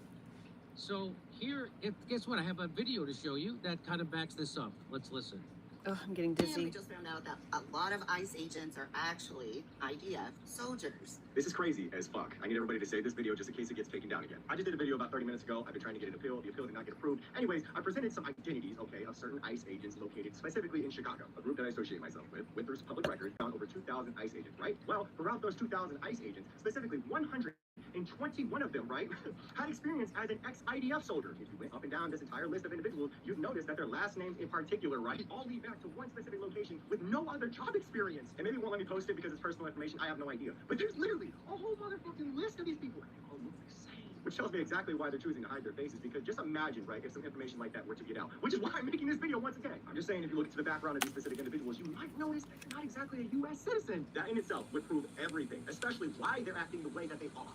So here, guess what? I have a video to show you that kind of backs this up. Let's listen. Oh, I'm getting And we dizzy. just found out that a lot of ICE agents are actually IDF soldiers. This is crazy as fuck. I need everybody to save this video just in case it gets taken down again. I just did a video about 30 minutes ago. I've been trying to get it appealed. The appeal did not get approved. Anyways, I presented some identities, okay, of certain ICE agents located specifically in Chicago, a group that I associate myself with their public record, found over 2,000 ICE agents, right? Well, throughout those 2,000 ICE agents, specifically 121 of them, right, had experience as an ex-IDF soldier. If you went up and down this entire list of individuals, you'd notice that their last names in particular, right, all lead back to one specific location with no other job experience. And maybe it won't let me post it because it's personal information. I have no idea. But there's literally a whole motherfucking list of these people. And they all look the same. Which tells me exactly why they're choosing to hide their faces. Because just imagine, right, if some information like that were to get out. Which is why I'm making this video once again. I'm just saying, if you look into the background of these specific individuals, you might notice that they're not exactly a U.S. citizen. That in itself would prove everything, especially why they're acting the way that they are.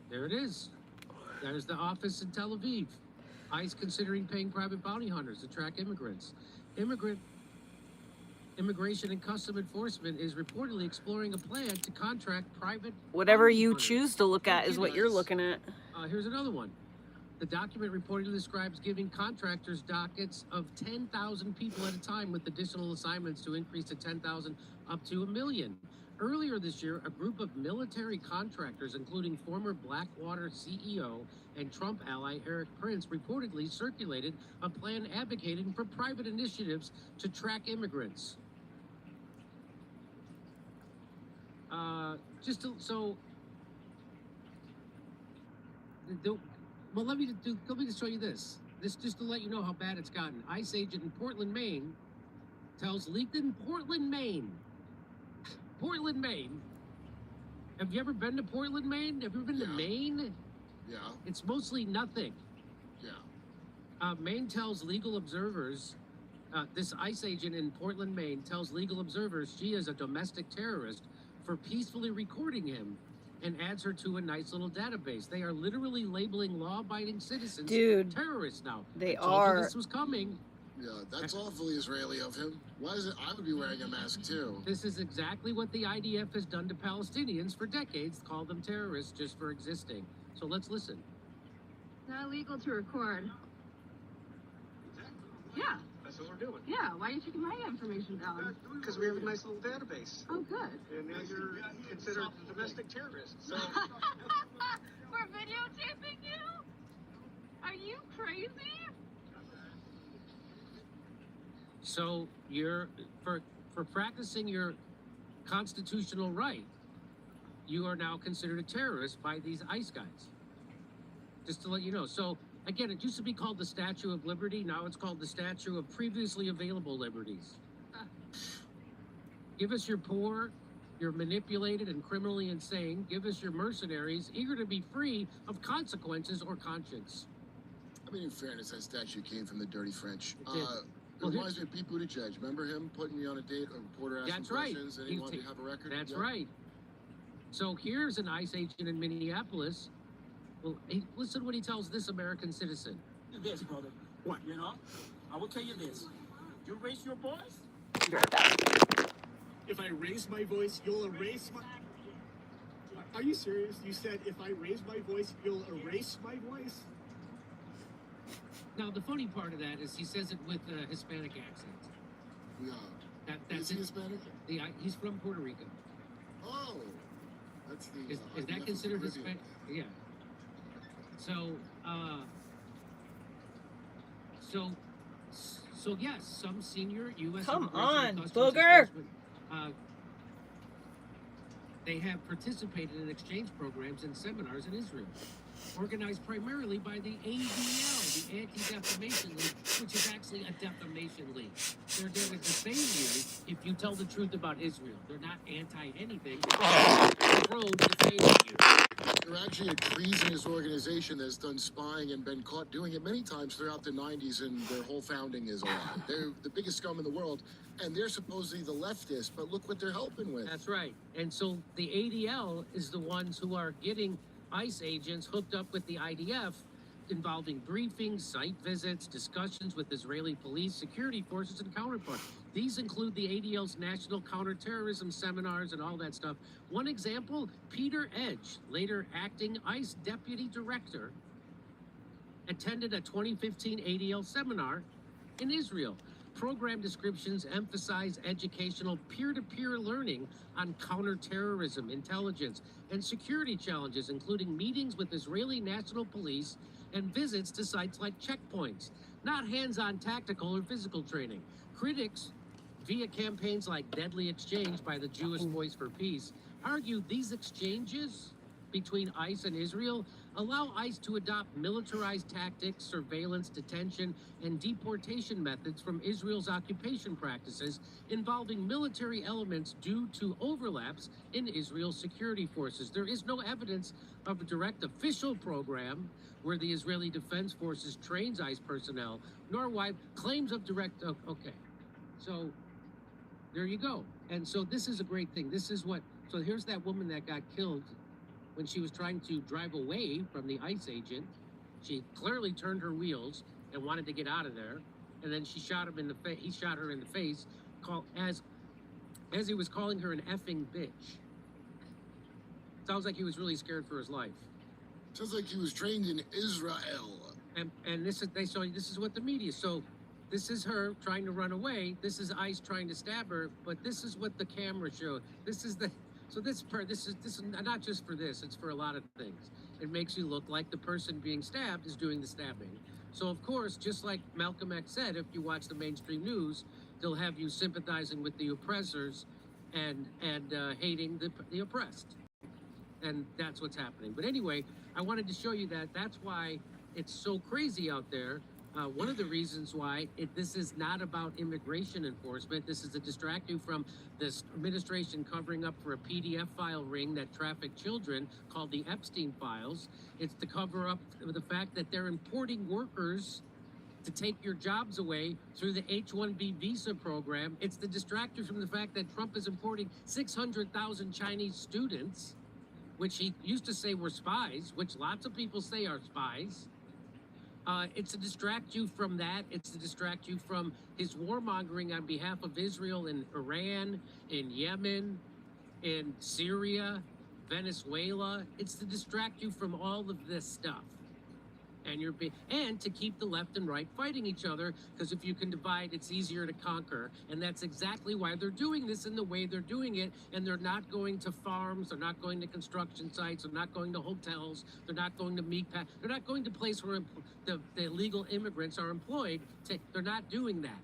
There it is. There's the office in Tel Aviv. ICE considering paying private bounty hunters to track immigrants. Immigration and Custom Enforcement is reportedly exploring a plan to contract private Whatever bounty you hunters. choose to look at is what you're looking at. Here's another one. The document reportedly describes giving contractors dockets of 10,000 people at a time with additional assignments to increase to 10,000 up to 1 million. Earlier this year, a group of military contractors, including former Blackwater CEO and Trump ally Eric Prince, reportedly circulated a plan advocating for private initiatives to track immigrants. Let me just show you this. This just to let you know how bad it's gotten. ICE agent in Portland, Maine, tells Portland, Maine. Portland, Maine. Have you ever been to Portland, Maine? Have you ever been to Maine? Yeah. It's mostly nothing. Yeah. Maine tells legal observers, this ICE agent in Portland, Maine, tells legal observers she is a domestic terrorist for peacefully recording him and adds her to a nice little database. They are literally labeling law-abiding citizens terrorists now. They I told are. you this was coming. Yeah, that's awfully Israeli of him. Why is it I would be wearing a mask too? This is exactly what the IDF has done to Palestinians for decades, called them terrorists just for existing. So let's listen. Not illegal to record. Yeah. That's what we're doing. Yeah. Why are you taking my information down? Because we have a nice little database. Oh, good. And now you're considered a domestic terrorist. So We're videotaping you? Are you crazy? So you're for practicing your constitutional right, you are now considered a terrorist by these ICE guys. Just to let you know. So again, it used to be called the Statue of Liberty. Now it's called the Statue of Previously Available Liberties. Give us your poor, you're manipulated and criminally insane. Give us your mercenaries, eager to be free of consequences or conscience. I mean, in fairness, that statue came from the dirty French. It did. It reminds me of Pete Buttigieg. Remember him putting me on a date? A reporter asked him That's right. questions and he wanted to have a record? That's Yep. right. So here's an ICE agent in Minneapolis. Well, listen to what he tells this American citizen. This, brother. What? You know? I will tell you this. You raise your voice? if I raise my voice, you'll erase my... Are you serious? You said if I raise my voice, you'll erase my voice? Now, the funny part of that is he says it with a Hispanic accent. Yeah. That's Is he Hispanic? He's from Puerto Rico. Oh. That's the... Is that considered Hispanic? Yeah. So yes, some senior U.S. Come Immigration on, and Customs booger. Enforcement, they have participated in exchange programs and seminars in Israel, organized primarily by the ADL, the Anti-Defamation League, which is actually a defamation league. They're there to defame you if you tell the truth about Israel. They're not anti-anything. They're pro-defaming you. They're actually a treasonous organization that's done spying and been caught doing it many times throughout the 90s, and their whole founding is a lie. They're the biggest scum in the world, and they're supposedly the leftists, but look what they're helping with. That's right. And so the ADL is the ones who are getting ICE agents hooked up with the IDF, involving briefings, site visits, discussions with Israeli police, security forces, and counterparts. These include the ADL's national counterterrorism seminars and all that stuff. One example, Peter Edge, later acting ICE deputy director, attended a 2015 ADL seminar in Israel. Program descriptions emphasize educational peer-to-peer learning on counterterrorism, intelligence, and security challenges, including meetings with Israeli National Police and visits to sites like checkpoints, not hands-on tactical or physical training. Critics, via campaigns like Deadly Exchange by the Jewish Voice for Peace, argue these exchanges between ICE and Israel allow ICE to adopt militarized tactics, surveillance, detention, and deportation methods from Israel's occupation practices involving military elements due to overlaps in Israel's security forces. There is no evidence of a direct official program where the Israeli Defense Forces trains ICE personnel, nor why claims of direct... Okay, so there you go. And so this is a great thing. This is what... So here's that woman that got killed when she was trying to drive away from the ICE agent. She clearly turned her wheels and wanted to get out of there, and then she shot him in the face. He shot her in the face, as he was calling her an effing bitch. Sounds like he was really scared for his life. Sounds like he was trained in Israel. And this is what the media. So this is her trying to run away. This is ICE trying to stab her. But this is what the camera showed. This is not just for this, it's for a lot of things. It makes you look like the person being stabbed is doing the stabbing. So of course, just like Malcolm X said, if you watch the mainstream news, they'll have you sympathizing with the oppressors and hating the oppressed. And that's what's happening. But anyway, I wanted to show you that that's why it's so crazy out there. One of the reasons why this is not about immigration enforcement. This is to distract you from this administration covering up for a PDF file ring that trafficked children called the Epstein files. It's to cover up the fact that they're importing workers to take your jobs away through the H-1B visa program. It's to distract you from the fact that Trump is importing 600,000 Chinese students, which he used to say were spies, which lots of people say are spies. It's to distract you from that. It's to distract you from his warmongering on behalf of Israel in Iran, in Yemen, in Syria, Venezuela. It's to distract you from all of this stuff. And to keep the left and right fighting each other, because if you can divide, it's easier to conquer. And that's exactly why they're doing this in the way they're doing it. And they're not going to farms, they're not going to construction sites, they're not going to hotels, they're not going to they're not going to places where the illegal immigrants are employed. They're not doing that.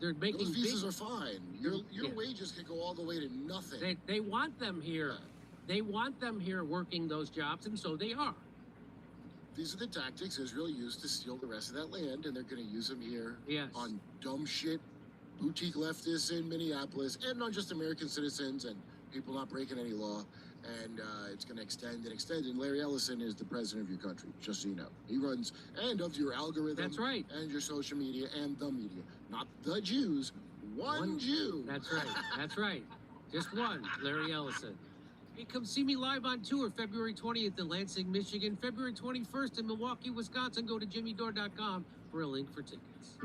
They're making those visas are fine. Your wages could go all the way to nothing. They want them here. They want them here working those jobs, and so they are. These are the tactics Israel used to steal the rest of that land, and they're going to use them here on dumb shit, boutique leftists in Minneapolis, and not just American citizens and people not breaking any law. And it's going to extend and extend. And Larry Ellison is the president of your country, just so you know. He runs and of your algorithm. That's right. And your social media and the media. Not the Jews, one Jew. That's right. That's right. Just one, Larry Ellison. Hey, come see me live on tour February 20th in Lansing, Michigan, February 21st in Milwaukee, Wisconsin. Go to jimmydore.com for a link for tickets.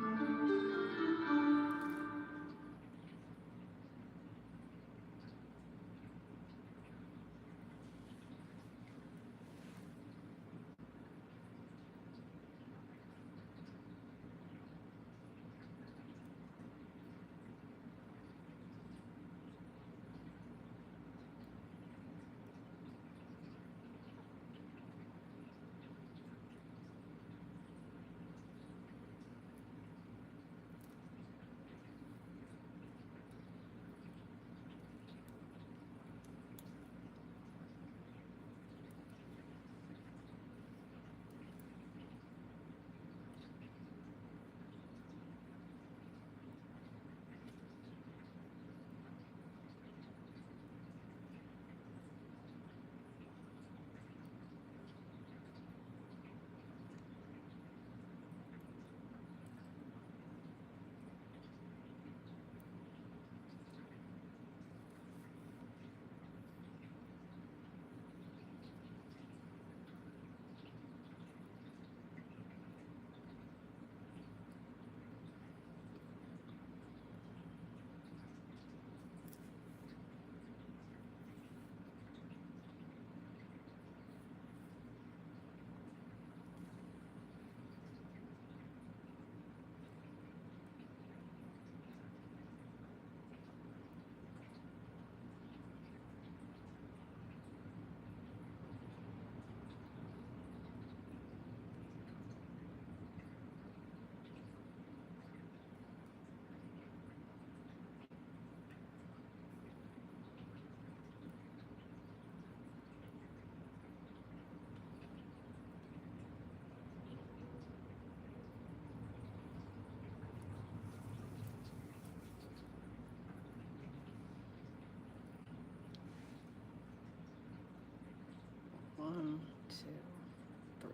1, 2, 3.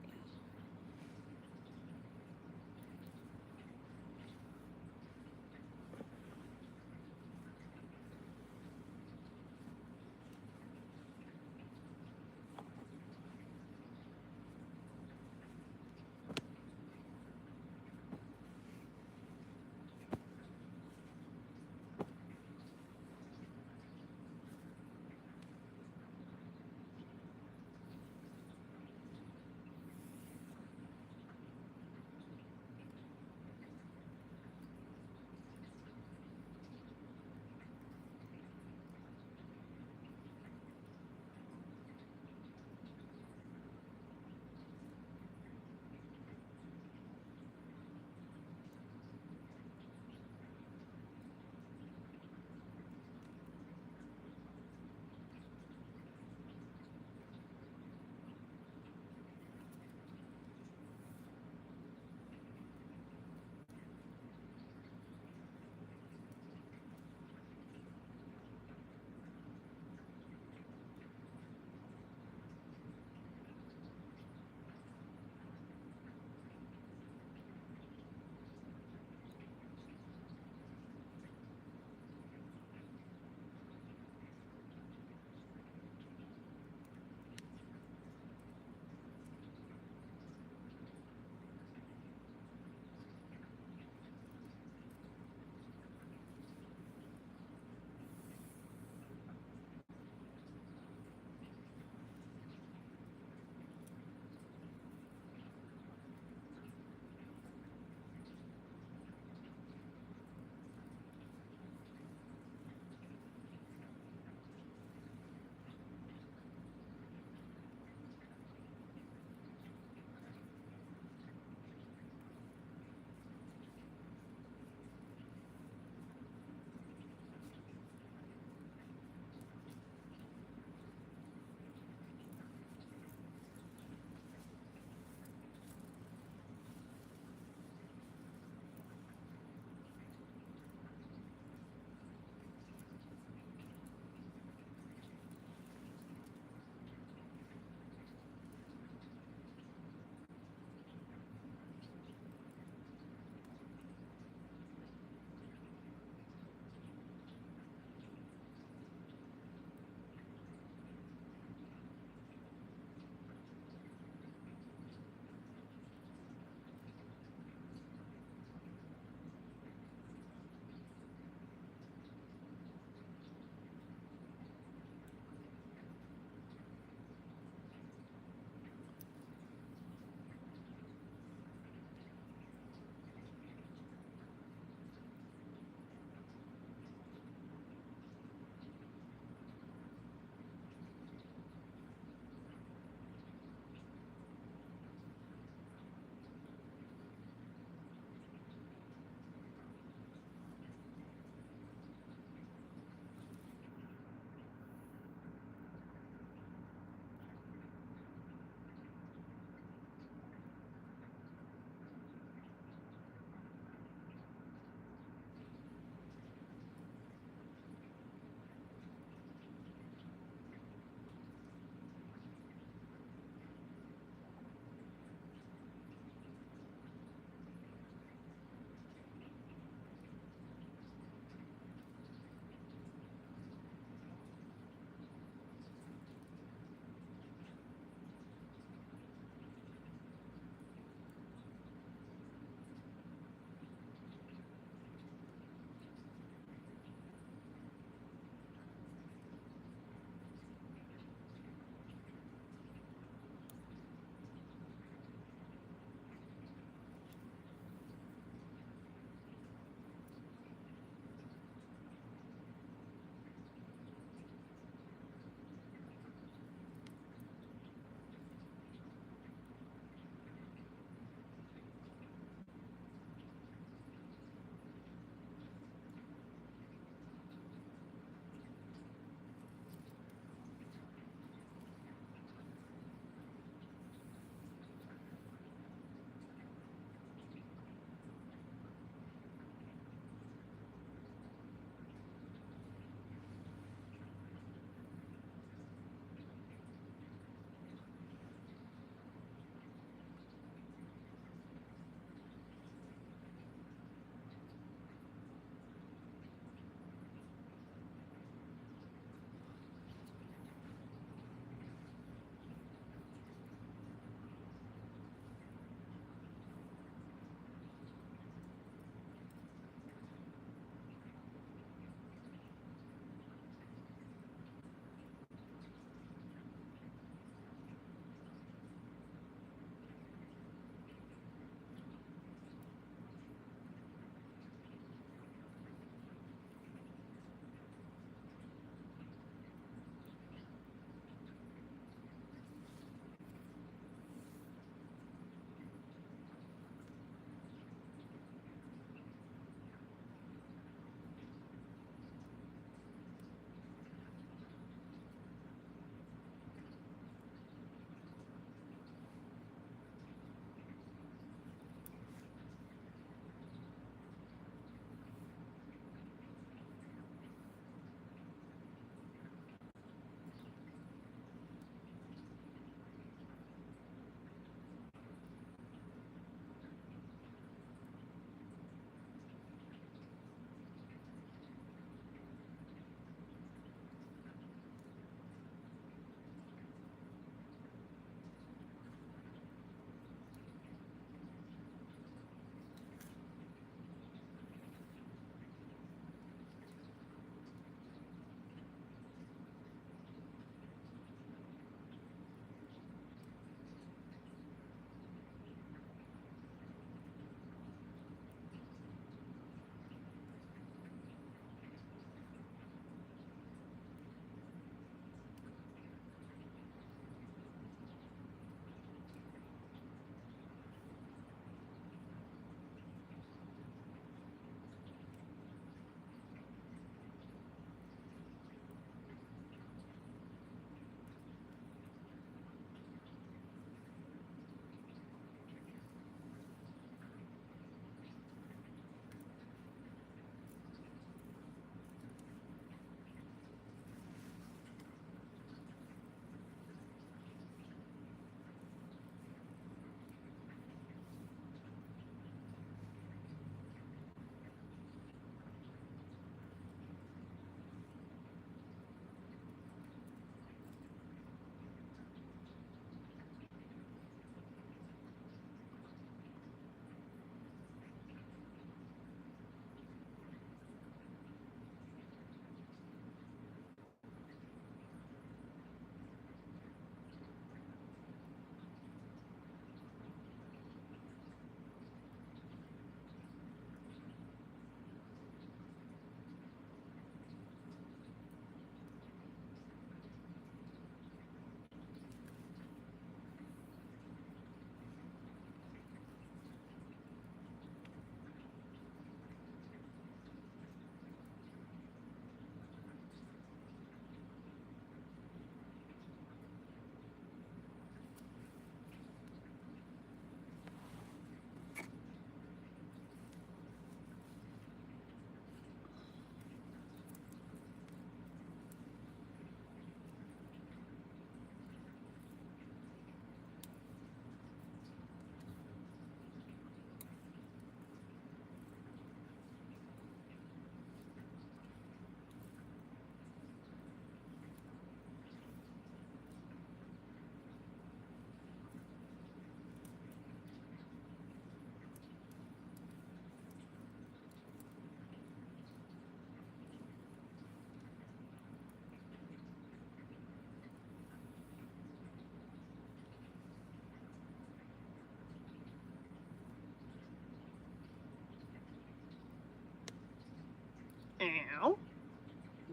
Ow.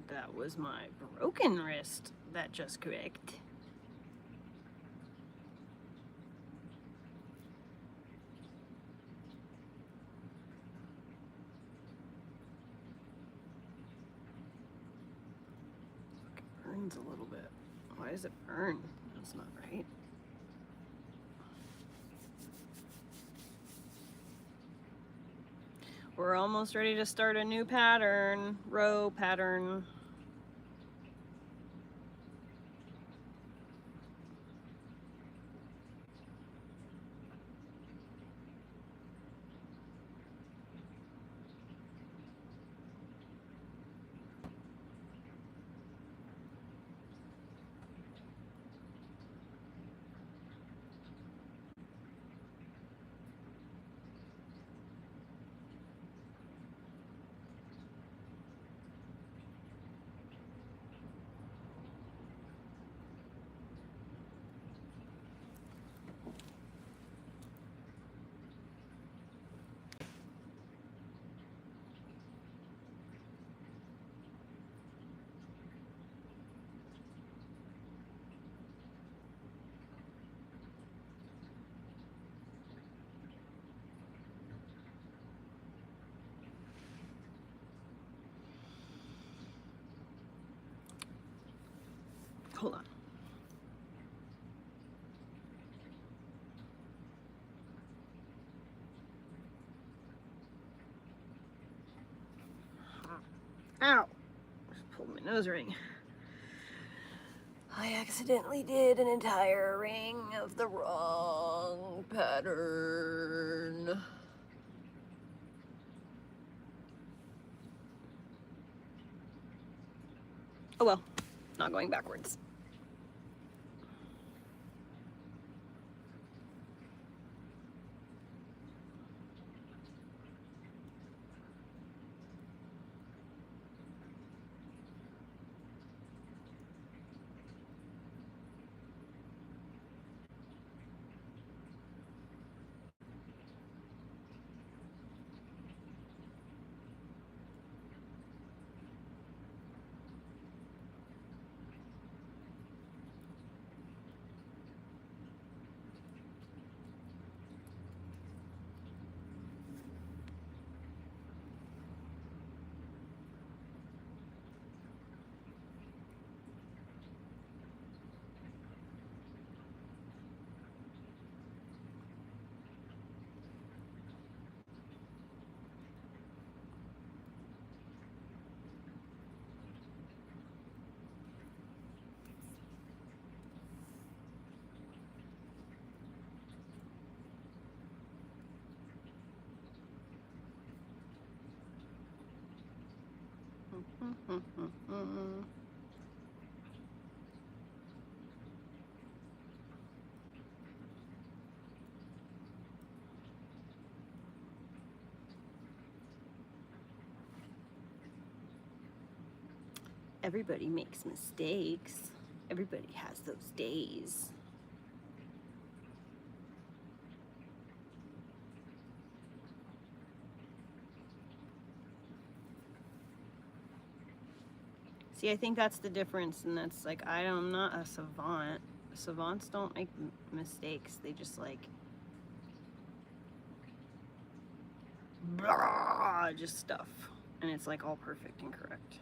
That was my broken wrist that just cracked. It burns a little bit. Why does it burn? That's not right. We're almost ready to start a new pattern, row pattern. Hold on. Ow! Just pulled my nose ring. I accidentally did an entire ring of the wrong pattern. Oh well, not going backwards. Everybody makes mistakes. Everybody has those days. See, I think that's the difference, and that's like, I'm not a savant. Savants don't make mistakes. They just like, blah, just stuff. And it's like all perfect and correct.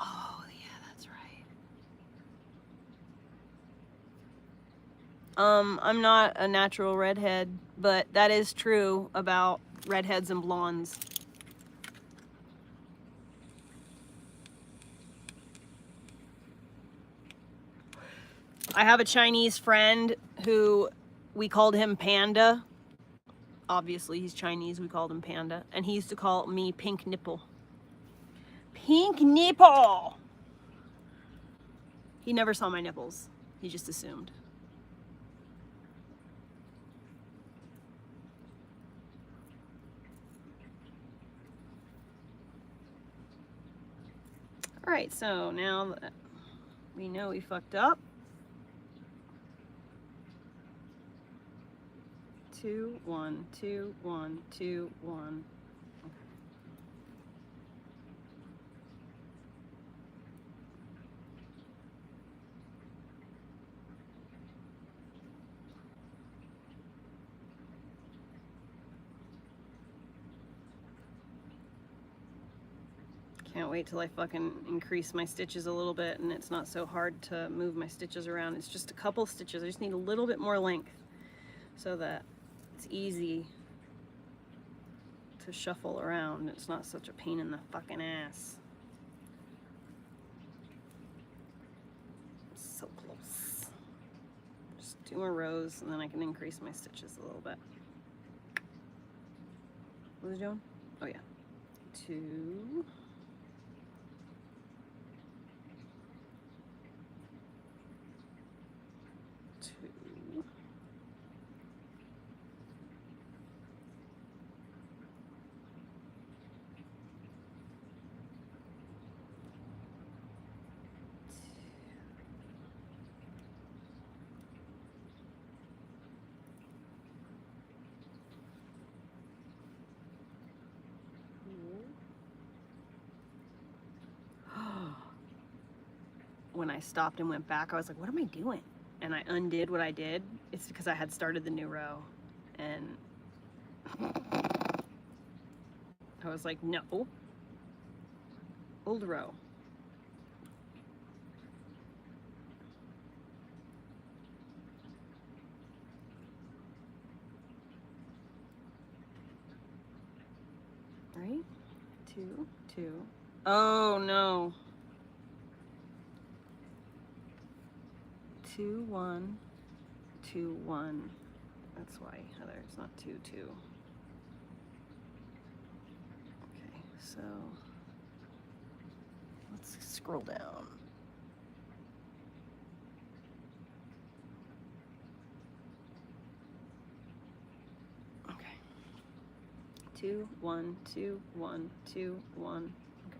Oh, yeah, that's right. I'm not a natural redhead, but that is true about redheads and blondes. I have a Chinese friend who we called him Panda Obviously, he's Chinese. We called him Panda. And he used to call me Pink Nipple. Pink Nipple! He never saw my nipples. He just assumed. All right, so now that we know we fucked up. 2, 1, 2, 1, 2, 1. Can't wait till I fucking increase my stitches a little bit and it's not so hard to move my stitches around. It's just a couple stitches. I just need a little bit more length so that it's easy to shuffle around. It's not such a pain in the fucking ass. So close. Just 2 more rows and then I can increase my stitches a little bit. What was it doing? Oh yeah. 2. 2. 2. When I stopped and went back, I was like, what am I doing? And I undid what I did. It's because I had started the new row. And I was like, no. Old row. Right? 2, 2. Oh no. 2, 1, 2, 1. That's why Heather, it's not 2, 2. Okay, so let's scroll down. Okay. 2, 1, 2, 1, 2, 1. Okay.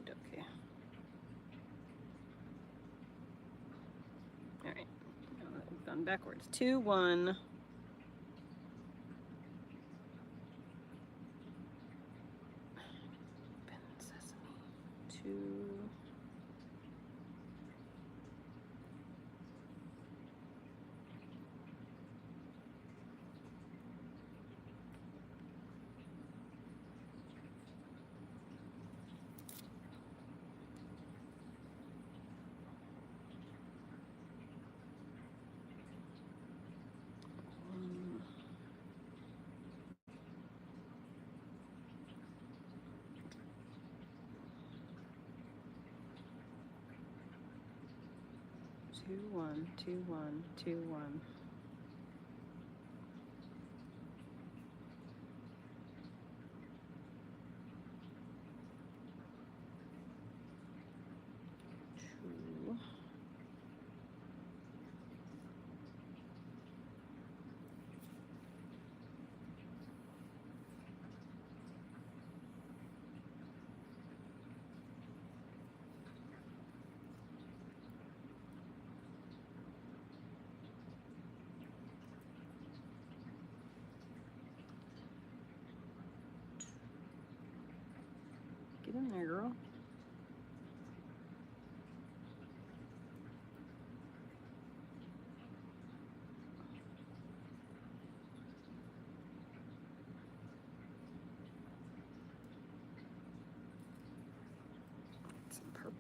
Okay. All right. Now that we've gone backwards. 2, 1. Open sesame. 2. 2, 1, 2, 1, 2, 1. Two. 2.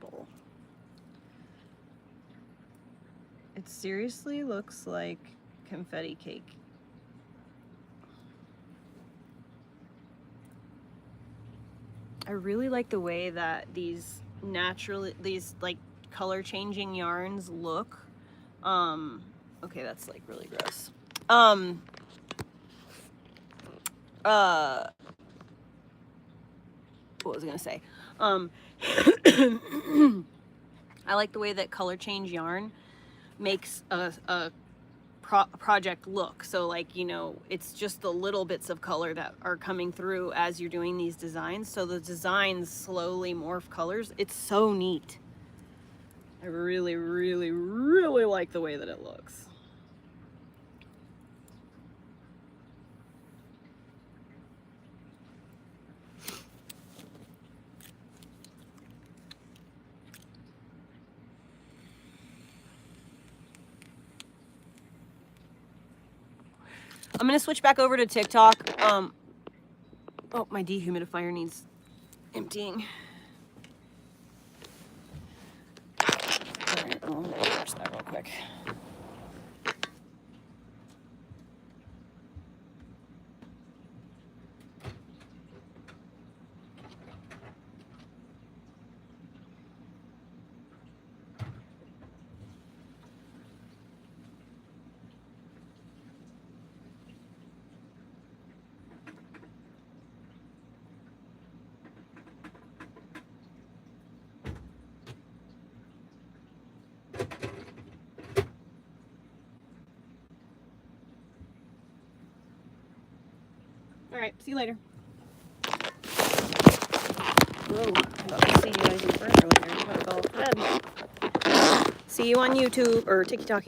purple. It seriously looks like confetti cake. I really like the way that these like color changing yarns look. Okay, that's like really gross. What was I gonna say? I like the way that color change yarn makes a project look. So like, you know, it's just the little bits of color that are coming through as you're doing these designs. So the designs slowly morph colors. It's so neat. I really, really, really like the way that it looks. I'm gonna switch back over to TikTok. Oh, my dehumidifier needs emptying. All right, I'll watch that real quick. All right, see you later. Whoa, I thought I'd see you guys in front earlier. I gotta go to bed. See you on YouTube or TikTok.